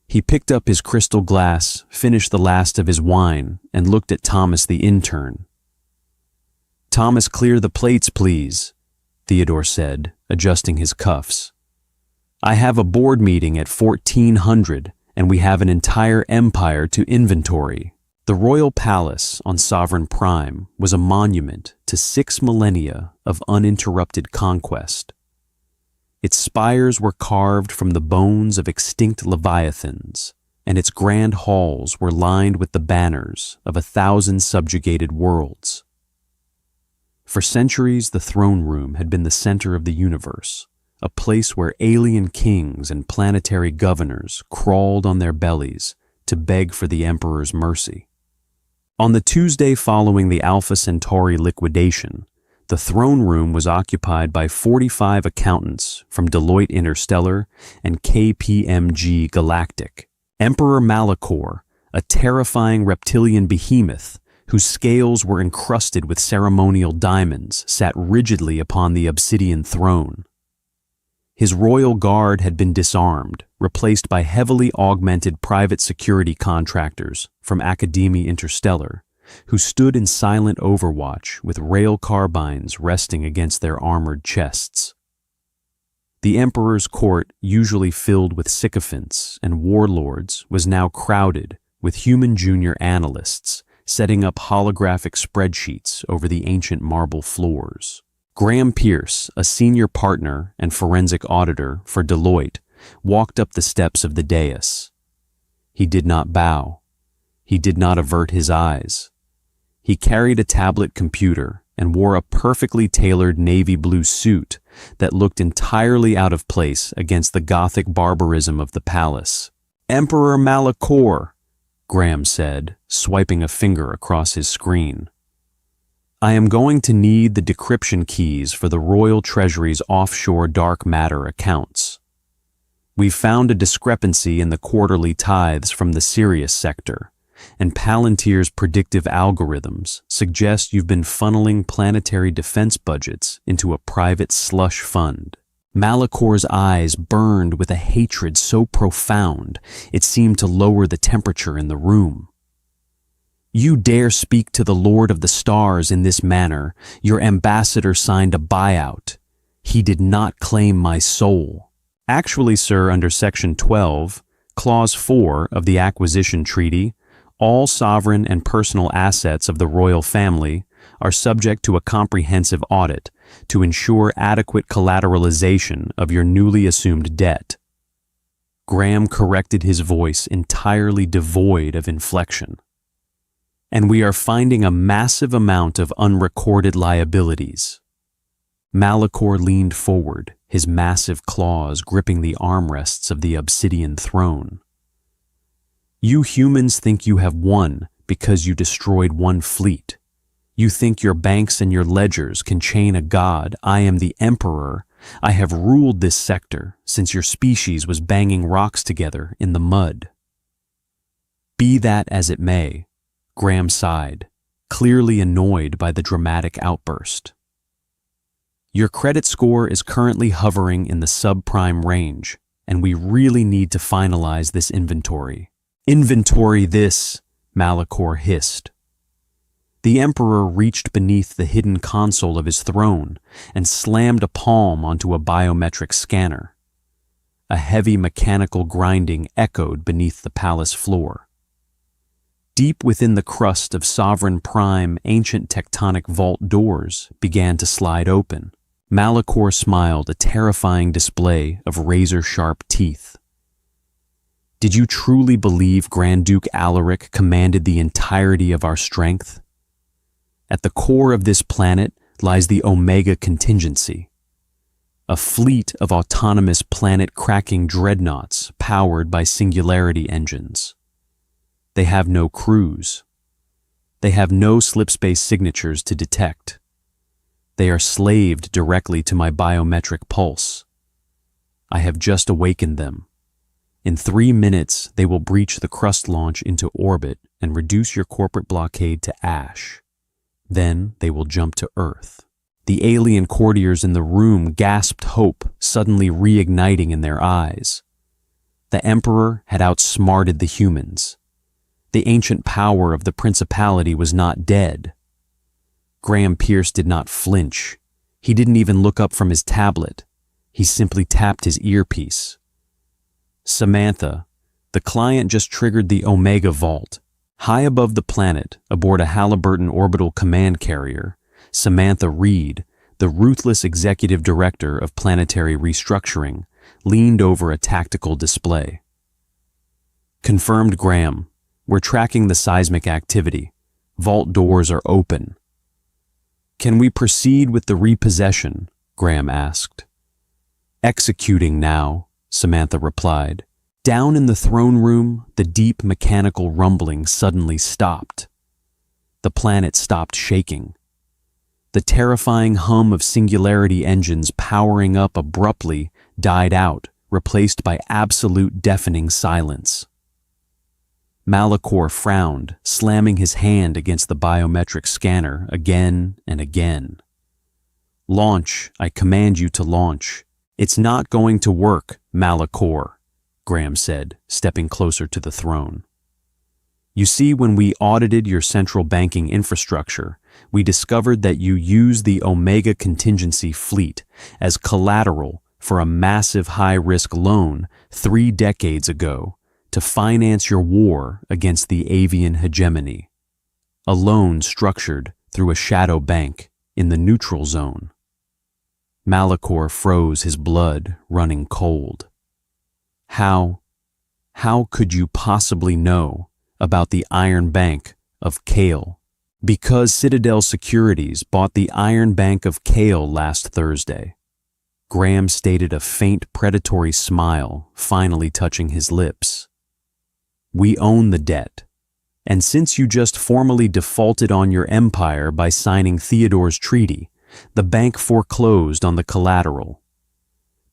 He picked up his crystal glass, finished the last of his wine, and looked at Thomas the intern. Thomas, clear the plates, please, Theodore said, adjusting his cuffs. I have a board meeting at 1400, and we have an entire empire to inventory. The royal palace on Sovereign Prime was a monument to 6 millennia of uninterrupted conquest. Its spires were carved from the bones of extinct leviathans, and its grand halls were lined with the banners of 1,000 subjugated worlds. For centuries, the throne room had been the center of the universe, a place where alien kings and planetary governors crawled on their bellies to beg for the Emperor's mercy. On the Tuesday following the Alpha Centauri liquidation, the throne room was occupied by 45 accountants from Deloitte Interstellar and KPMG Galactic. Emperor Malachor, a terrifying reptilian behemoth whose scales were encrusted with ceremonial diamonds, sat rigidly upon the obsidian throne. His royal guard had been disarmed, replaced by heavily augmented private security contractors from Academia Interstellar, who stood in silent overwatch with rail carbines resting against their armored chests. The Emperor's court, usually filled with sycophants and warlords, was now crowded with human junior analysts, setting up holographic spreadsheets over the ancient marble floors. Graham Pierce, a senior partner and forensic auditor for Deloitte, walked up the steps of the dais. He did not bow. He did not avert his eyes. He carried a tablet computer and wore a perfectly tailored navy blue suit that looked entirely out of place against the Gothic barbarism of the palace. "Emperor Malachor," Graham said, swiping a finger across his screen. "I am going to need the decryption keys for the Royal Treasury's offshore dark matter accounts. We've found a discrepancy in the quarterly tithes from the Sirius sector, and Palantir's predictive algorithms suggest you've been funneling planetary defense budgets into a private slush fund." Malachor's eyes burned with a hatred so profound it seemed to lower the temperature in the room. "You dare speak to the Lord of the Stars in this manner? Your ambassador signed a buyout. He did not claim my soul." "Actually, sir, under Section 12, Clause 4 of the Acquisition Treaty, all sovereign and personal assets of the royal family are subject to a comprehensive audit to ensure adequate collateralization of your newly assumed debt." Graham corrected his voice entirely devoid of inflection. "And we are finding a massive amount of unrecorded liabilities." Malachor leaned forward, his massive claws gripping the armrests of the obsidian throne. "You humans think you have won because you destroyed one fleet. You think your banks and your ledgers can chain a god. I am the Emperor. I have ruled this sector since your species was banging rocks together in the mud." "Be that as it may," Graham sighed, clearly annoyed by the dramatic outburst. "Your credit score is currently hovering in the subprime range, and we really need to finalize this inventory." "Inventory this," Malachor hissed. The Emperor reached beneath the hidden console of his throne and slammed a palm onto a biometric scanner. A heavy mechanical grinding echoed beneath the palace floor. Deep within the crust of Sovereign Prime, ancient tectonic vault doors began to slide open. Malachor smiled, a terrifying display of razor-sharp teeth. "Did you truly believe Grand Duke Alaric commanded the entirety of our strength? At the core of this planet lies the Omega Contingency, a fleet of autonomous planet-cracking dreadnoughts powered by singularity engines. They have no crews. They have no slipspace signatures to detect. They are slaved directly to my biometric pulse. I have just awakened them. In 3 minutes, they will breach the crust launch into orbit and reduce your corporate blockade to ash. Then they will jump to Earth." The alien courtiers in the room gasped hope, suddenly reigniting in their eyes. The Emperor had outsmarted the humans. The ancient power of the principality was not dead. Graham Pierce did not flinch. He didn't even look up from his tablet. He simply tapped his earpiece. "Samantha, the client just triggered the Omega Vault. High above the planet, aboard a Halliburton orbital command carrier, Samantha Reed, the ruthless executive director of planetary restructuring, leaned over a tactical display. "Confirmed, Graham. We're tracking the seismic activity. Vault doors are open." "Can we proceed with the repossession?" Graham asked. "Executing now," Samantha replied. Down in the throne room, the deep mechanical rumbling suddenly stopped. The planet stopped shaking. The terrifying hum of singularity engines powering up abruptly died out, replaced by absolute deafening silence. Malachor frowned, slamming his hand against the biometric scanner again and again. "Launch, I command you to launch." "It's not going to work, Malachor," Graham said, stepping closer to the throne. "You see, when we audited your central banking infrastructure, we discovered that you used the Omega Contingency Fleet as collateral for a massive high-risk loan 3 decades ago to finance your war against the avian hegemony." a loan structured through a shadow bank in the neutral zone. Malachor froze, his blood running cold. How could you possibly know about the Iron Bank of Kale? Because Citadel Securities bought the Iron Bank of Kale last Thursday. Graham stated, a faint predatory smile finally touching his lips. We own the debt, and since you just formally defaulted on your empire by signing Theodore's treaty, the bank foreclosed on the collateral.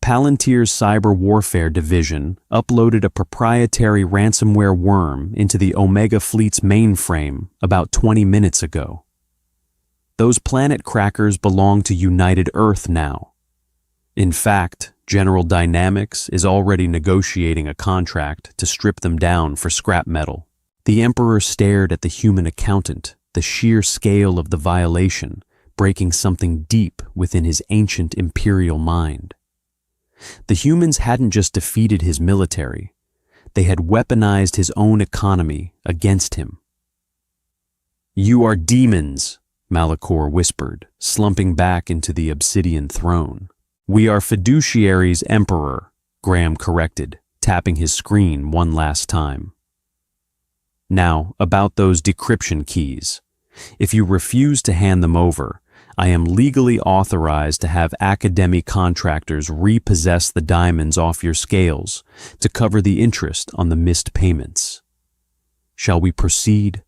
Palantir's cyber warfare division uploaded a proprietary ransomware worm into the Omega Fleet's mainframe about 20 minutes ago. Those planet crackers belong to United Earth now. In fact, General Dynamics is already negotiating a contract to strip them down for scrap metal. The Emperor stared at the human accountant, the sheer scale of the violation breaking something deep within his ancient imperial mind. The humans hadn't just defeated his military, they had weaponized his own economy against him. You are demons, Malachor whispered, slumping back into the obsidian throne. We are fiduciaries, Emperor, Graham corrected, tapping his screen one last time. Now, about those decryption keys. If you refuse to hand them over, I am legally authorized to have academic contractors repossess the diamonds off your scales to cover the interest on the missed payments. Shall we proceed?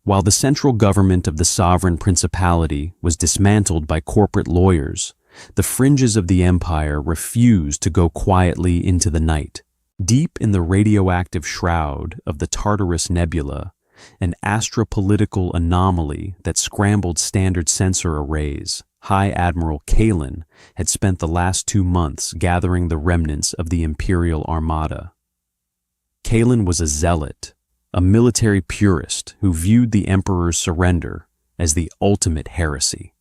While the central government of the sovereign principality was dismantled by corporate lawyers, the fringes of the empire refused to go quietly into the night. Deep in the radioactive shroud of the Tartarus Nebula, an astropolitical anomaly that scrambled standard sensor arrays, High Admiral Kalen had spent the last 2 months gathering the remnants of the Imperial Armada. Kalen was a zealot, a military purist who viewed the Emperor's surrender as the ultimate heresy.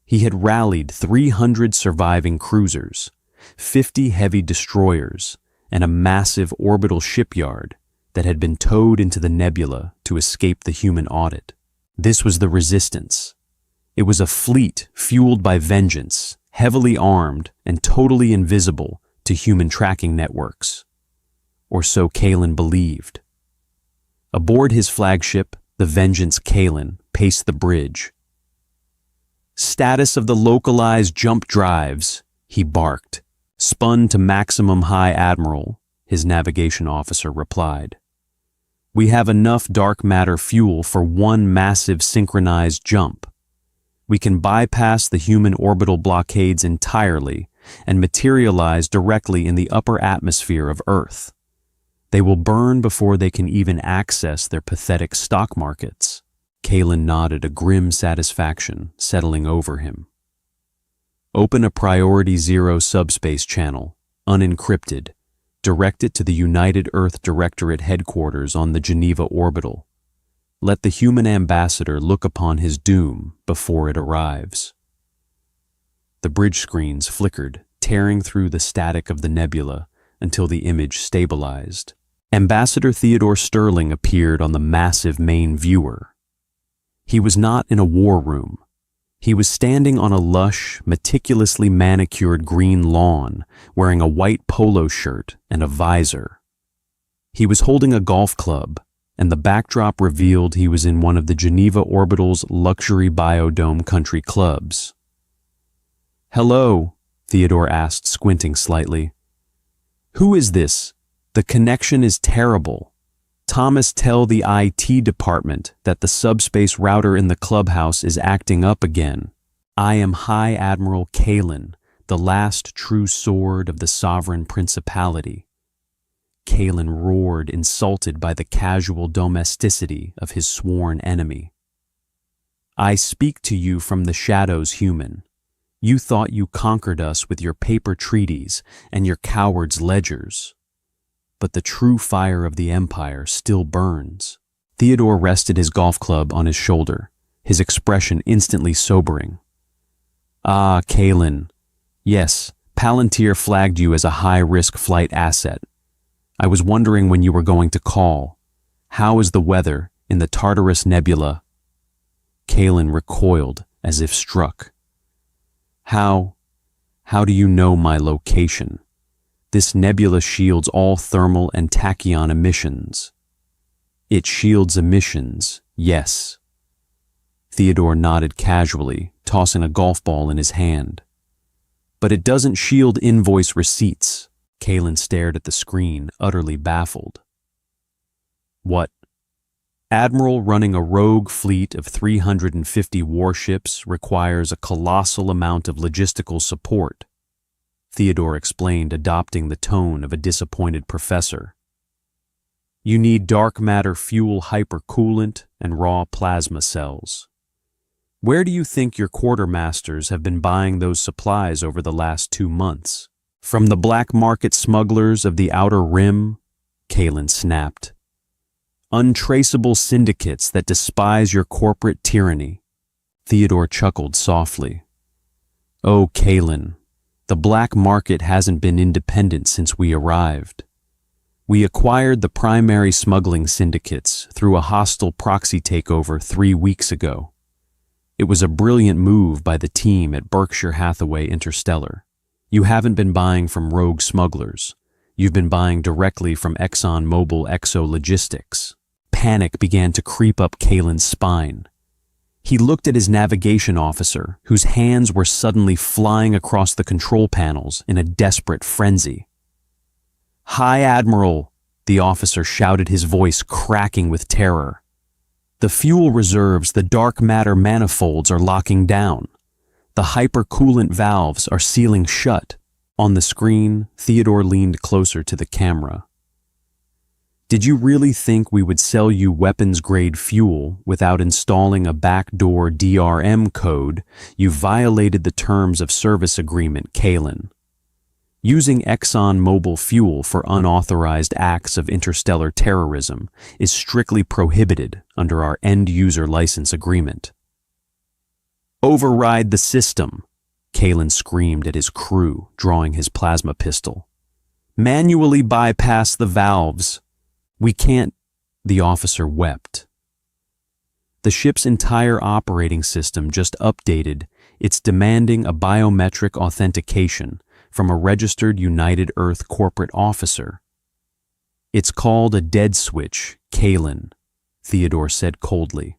He had rallied 300 surviving cruisers, 50 heavy destroyers, and a massive orbital shipyard that had been towed into the nebula to escape the human audit. This was the Resistance. It was a fleet fueled by vengeance, heavily armed and totally invisible to human tracking networks. Or so Kalen believed. Aboard his flagship, the Vengeance Kalen paced the bridge. Status of the localized jump drives, he barked. Spun to maximum, High Admiral, his navigation officer replied. We have enough dark matter fuel for one massive synchronized jump. We can bypass the human orbital blockades entirely and materialize directly in the upper atmosphere of Earth. They will burn before they can even access their pathetic stock markets. Kalen nodded, a grim satisfaction settling over him. Open a Priority Zero subspace channel, unencrypted. Direct it to the United Earth Directorate headquarters on the Geneva orbital. Let the human ambassador look upon his doom before it arrives. The bridge screens flickered, tearing through the static of the nebula until the image stabilized. Ambassador Theodore Sterling appeared on the massive main viewer. He was not in a war room. He was standing on a lush, meticulously manicured green lawn, wearing a white polo shirt and a visor. He was holding a golf club, and the backdrop revealed he was in one of the Geneva Orbital's luxury biodome country clubs. Hello, Theodore asked, squinting slightly. Who is this? The connection is terrible. Thomas, tell the IT department that the subspace router in the clubhouse is acting up again. I am High Admiral Kalen, the last true sword of the sovereign principality. Kalen roared, insulted by the casual domesticity of his sworn enemy. I speak to you from the shadows, human. You thought you conquered us with your paper treaties and your cowards' ledgers. But the true fire of the Empire still burns. Theodore rested his golf club on his shoulder, his expression instantly sobering. Ah, Kalen. Yes, Palantir flagged you as a high-risk flight asset. I was wondering when you were going to call. How is the weather in the Tartarus Nebula. Kalen recoiled as if struck. How do you know my location? This nebula shields all thermal and tachyon emissions. It shields emissions, yes. Theodore nodded casually, tossing a golf ball in his hand. But it doesn't shield invoice receipts. Kalen stared at the screen, utterly baffled. What? Admiral running a rogue fleet of 350 warships requires a colossal amount of logistical support, Theodore explained, adopting the tone of a disappointed professor. You need dark matter fuel hypercoolant and raw plasma cells. Where do you think your quartermasters have been buying those supplies over the last 2 months? From the black market smugglers of the Outer Rim? Kalen snapped. Untraceable syndicates that despise your corporate tyranny. Theodore chuckled softly. Oh, Kalen, the black market hasn't been independent since we arrived. We acquired the primary smuggling syndicates through a hostile proxy takeover 3 weeks ago. It was a brilliant move by the team at Berkshire Hathaway Interstellar. You haven't been buying from rogue smugglers. You've been buying directly from ExxonMobil Exo Logistics. Panic began to creep up Kalen's spine. He looked at his navigation officer, whose hands were suddenly flying across the control panels in a desperate frenzy. Hi, Admiral, the officer shouted, his voice cracking with terror. The fuel reserves, the dark matter manifolds are locking down. The hypercoolant valves are sealing shut. On the screen, Theodore leaned closer to the camera. Did you really think we would sell you weapons-grade fuel without installing a backdoor DRM code? You violated the terms of service agreement, Kalen. Using ExxonMobil fuel for unauthorized acts of interstellar terrorism is strictly prohibited under our end-user license agreement. Override the system, Kalen screamed at his crew, drawing his plasma pistol. Manually bypass the valves. We can't, the officer wept. The ship's entire operating system just updated. It's demanding a biometric authentication from a registered United Earth corporate officer. It's called a dead switch, Kalen, Theodore said coldly.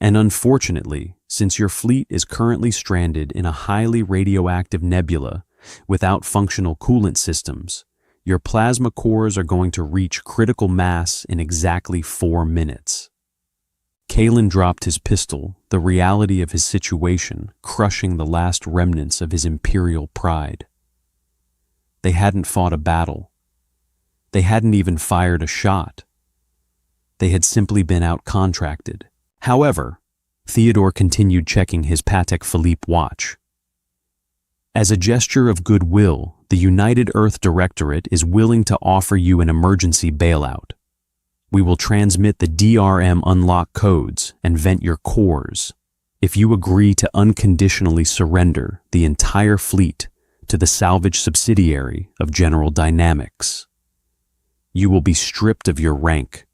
And unfortunately, since your fleet is currently stranded in a highly radioactive nebula without functional coolant systems, your plasma cores are going to reach critical mass in exactly 4 minutes. Kalen dropped his pistol, the reality of his situation crushing the last remnants of his imperial pride. They hadn't fought a battle. They hadn't even fired a shot. They had simply been outcontracted. However, Theodore continued checking his Patek Philippe watch. As a gesture of goodwill, the United Earth Directorate is willing to offer you an emergency bailout. We will transmit the DRM unlock codes and vent your cores if you agree to unconditionally surrender the entire fleet to the salvage subsidiary of General Dynamics. You will be stripped of your rank.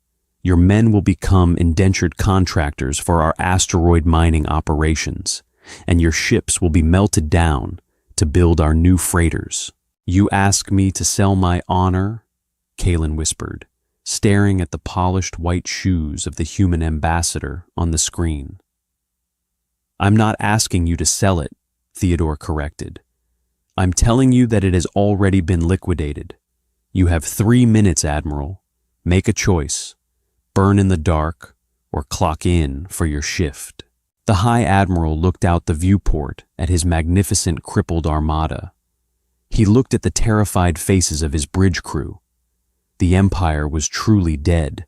Your men will become indentured contractors for our asteroid mining operations, and your ships will be melted down to build our new freighters. You ask me to sell my honor? Kalen whispered, staring at the polished white shoes of the human ambassador on the screen. I'm not asking you to sell it, Theodore corrected. I'm telling you that it has already been liquidated. You have 3 minutes, Admiral. Make a choice. Burn in the dark or clock in for your shift. The High Admiral looked out the viewport at his magnificent crippled armada. He looked at the terrified faces of his bridge crew. The Empire was truly dead.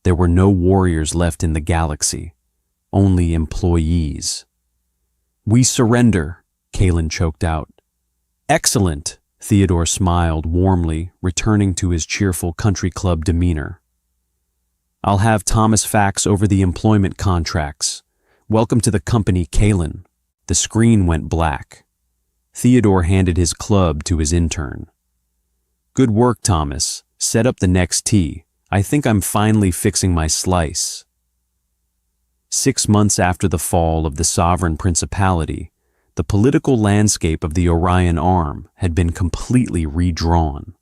There were no warriors left in the galaxy, only employees. We surrender, Kalen choked out. Excellent, Theodore smiled warmly, returning to his cheerful country club demeanor. I'll have Thomas fax over the employment contracts. Welcome to the company, Kalen. The screen went black. Theodore handed his club to his intern. Good work, Thomas. Set up the next tee. I think I'm finally fixing my slice." 6 months after the fall of the sovereign principality, the political landscape of the Orion Arm had been completely redrawn.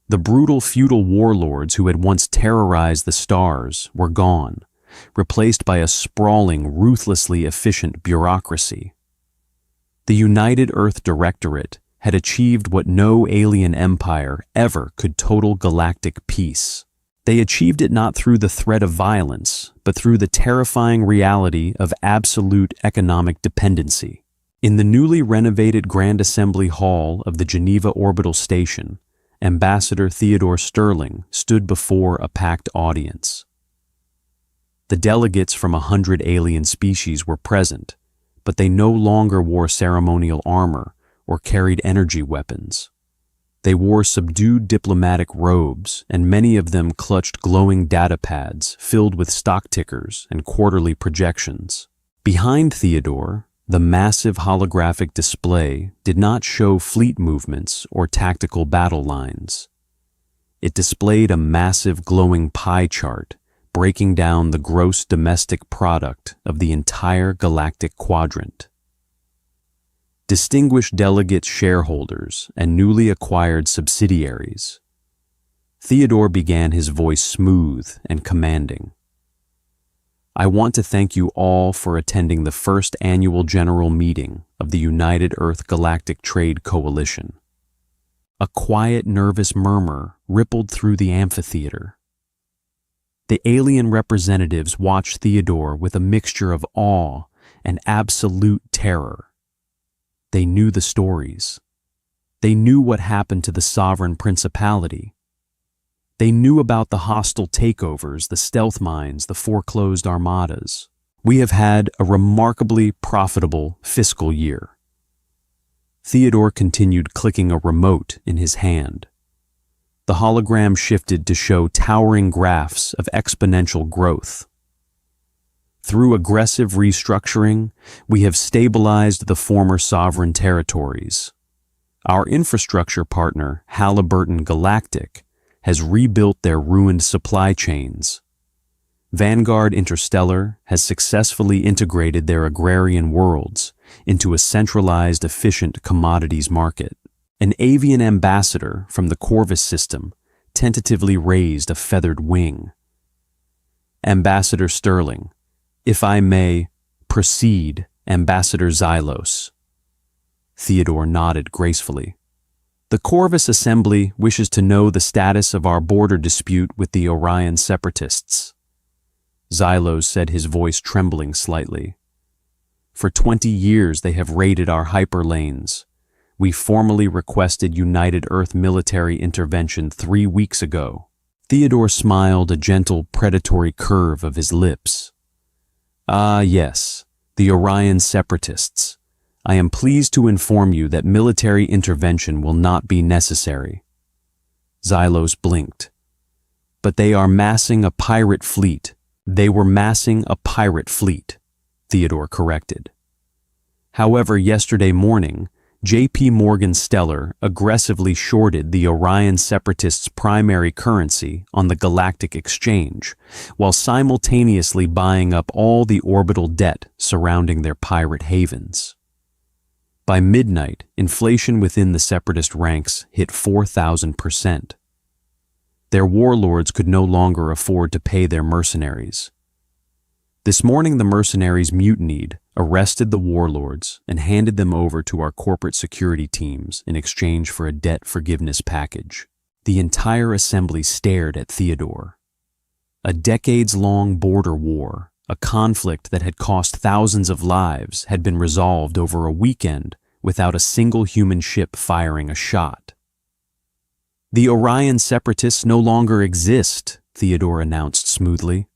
The brutal feudal warlords who had once terrorized the stars were gone, replaced by a sprawling, ruthlessly efficient bureaucracy. The United Earth Directorate had achieved what no alien empire ever could: total galactic peace. They achieved it not through the threat of violence, but through the terrifying reality of absolute economic dependency. In the newly renovated Grand Assembly Hall of the Geneva Orbital Station, Ambassador Theodore Sterling stood before a packed audience. The delegates from 100 alien species were present, but they no longer wore ceremonial armor or carried energy weapons. They wore subdued diplomatic robes, and many of them clutched glowing data pads filled with stock tickers and quarterly projections. Behind Theodore, the massive holographic display did not show fleet movements or tactical battle lines. It displayed a massive glowing pie chart breaking down the gross domestic product of the entire galactic quadrant. Distinguished delegates, shareholders, and newly acquired subsidiaries. Theodore began, his voice smooth and commanding. "I want to thank you all for attending the first annual general meeting of the United Earth Galactic Trade Coalition." A quiet, nervous murmur rippled through the amphitheater. The alien representatives watched Theodore with a mixture of awe and absolute terror. They knew the stories. They knew what happened to the sovereign principality. They knew about the hostile takeovers, the stealth mines, the foreclosed armadas. "We have had a remarkably profitable fiscal year." Theodore continued, clicking a remote in his hand. The hologram shifted to show towering graphs of exponential growth. "Through aggressive restructuring, we have stabilized the former sovereign territories. Our infrastructure partner, Halliburton Galactic, has rebuilt their ruined supply chains. Vanguard Interstellar has successfully integrated their agrarian worlds into a centralized, efficient commodities market. An avian ambassador from the Corvus system tentatively raised a feathered wing. Ambassador Sterling, if I may proceed, Ambassador Xylos." Theodore nodded gracefully. "The Corvus Assembly wishes to know the status of our border dispute with the Orion separatists." Xylos said, his voice trembling slightly. "For 20 years they have raided our hyperlanes. We formally requested United Earth military intervention 3 weeks ago." Theodore smiled, a gentle, predatory curve of his lips. "Ah, yes, the Orion separatists. I am pleased to inform you that military intervention will not be necessary." Xylos blinked. "But they are massing a pirate fleet." "They were massing a pirate fleet," Theodore corrected. "However, yesterday morning, J.P. Morgan Stellar aggressively shorted the Orion separatists' primary currency on the Galactic Exchange, while simultaneously buying up all the orbital debt surrounding their pirate havens. By midnight, inflation within the separatist ranks hit 4,000%. Their warlords could no longer afford to pay their mercenaries. This morning the mercenaries mutinied, arrested the warlords, and handed them over to our corporate security teams in exchange for a debt forgiveness package. The entire assembly stared at Theodore. A decades-long border war, a conflict that had cost thousands of lives, had been resolved over a weekend without a single human ship firing a shot. "The Orion separatists no longer exist," Theodore announced smoothly.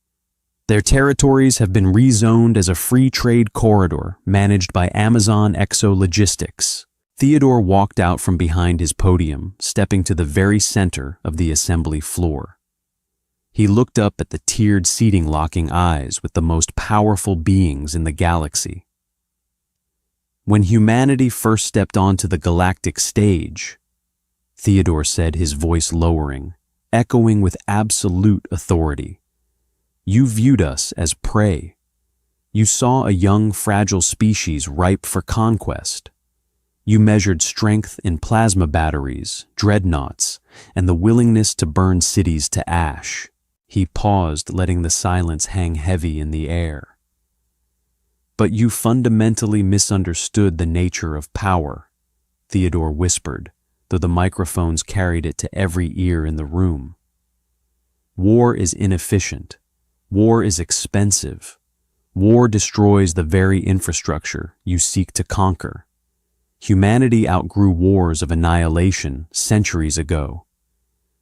"Their territories have been rezoned as a free trade corridor managed by Amazon Exo Logistics." Theodore walked out from behind his podium, stepping to the very center of the assembly floor. He looked up at the tiered seating, locking eyes with the most powerful beings in the galaxy. "When humanity first stepped onto the galactic stage," Theodore said, his voice lowering, echoing with absolute authority. You viewed us as prey. You saw a young, fragile species ripe for conquest. You measured strength in plasma batteries, dreadnoughts, and the willingness to burn cities to ash. He paused, letting the silence hang heavy in the air. But you fundamentally misunderstood the nature of power, Theodore whispered, though the microphones carried it to every ear in the room. War is inefficient. War is expensive. War destroys the very infrastructure you seek to conquer. Humanity outgrew wars of annihilation centuries ago.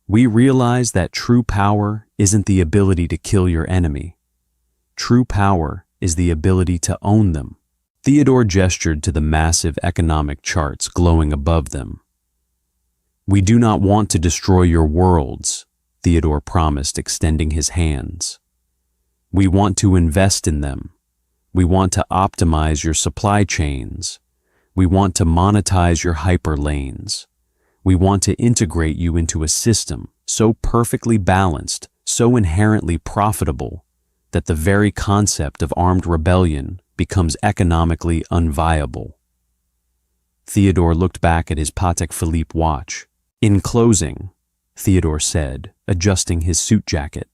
We realize that true power isn't the ability to kill your enemy. True power is the ability to own them. Theodore gestured to the massive economic charts glowing above them. We do not want to destroy your worlds, Theodore promised, extending his hands. We want to invest in them. We want to optimize your supply chains. We want to monetize your hyperlanes. We want to integrate you into a system so perfectly balanced, so inherently profitable, that the very concept of armed rebellion becomes economically unviable. Theodore looked back at his Patek Philippe watch. In closing, Theodore said, adjusting his suit jacket,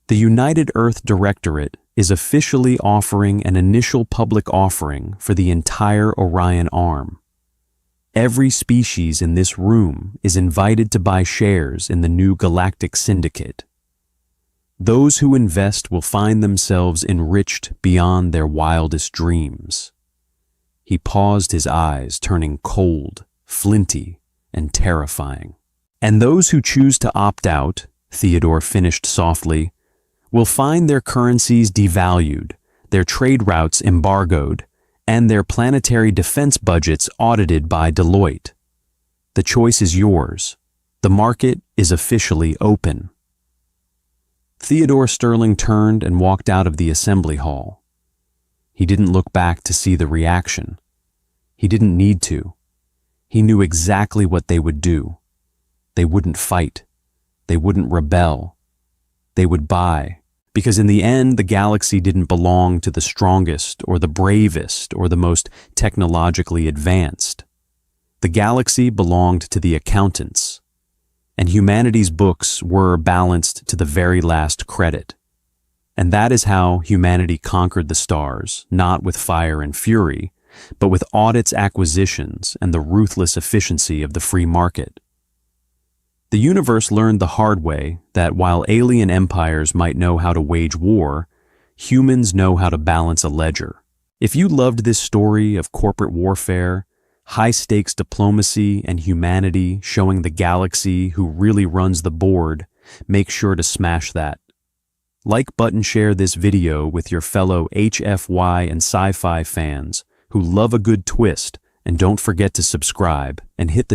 the United Earth Directorate is officially offering an initial public offering for the entire Orion Arm. Every species in this room is invited to buy shares in the new Galactic Syndicate. Those who invest will find themselves enriched beyond their wildest dreams. He paused, his eyes turning cold, flinty, and terrifying. And those who choose to opt out, Theodore finished softly, will find their currencies devalued, their trade routes embargoed, and their planetary defense budgets audited by Deloitte. The choice is yours. The market is officially open. Theodore Sterling turned and walked out of the assembly hall. He didn't look back to see the reaction. He didn't need to. He knew exactly what they would do. They wouldn't fight. They wouldn't rebel. They would buy. Because in the end, the galaxy didn't belong to the strongest or the bravest or the most technologically advanced. The galaxy belonged to the accountants, and humanity's books were balanced to the very last credit. And that is how humanity conquered the stars, not with fire and fury, but with audits, acquisitions, and the ruthless efficiency of the free market. The universe learned the hard way that while alien empires might know how to wage war, humans know how to balance a ledger. If you loved this story of corporate warfare, high-stakes diplomacy, and humanity showing the galaxy who really runs the board, make sure to smash that like button, share this video with your fellow HFY and sci-fi fans who love a good twist, and don't forget to subscribe and hit the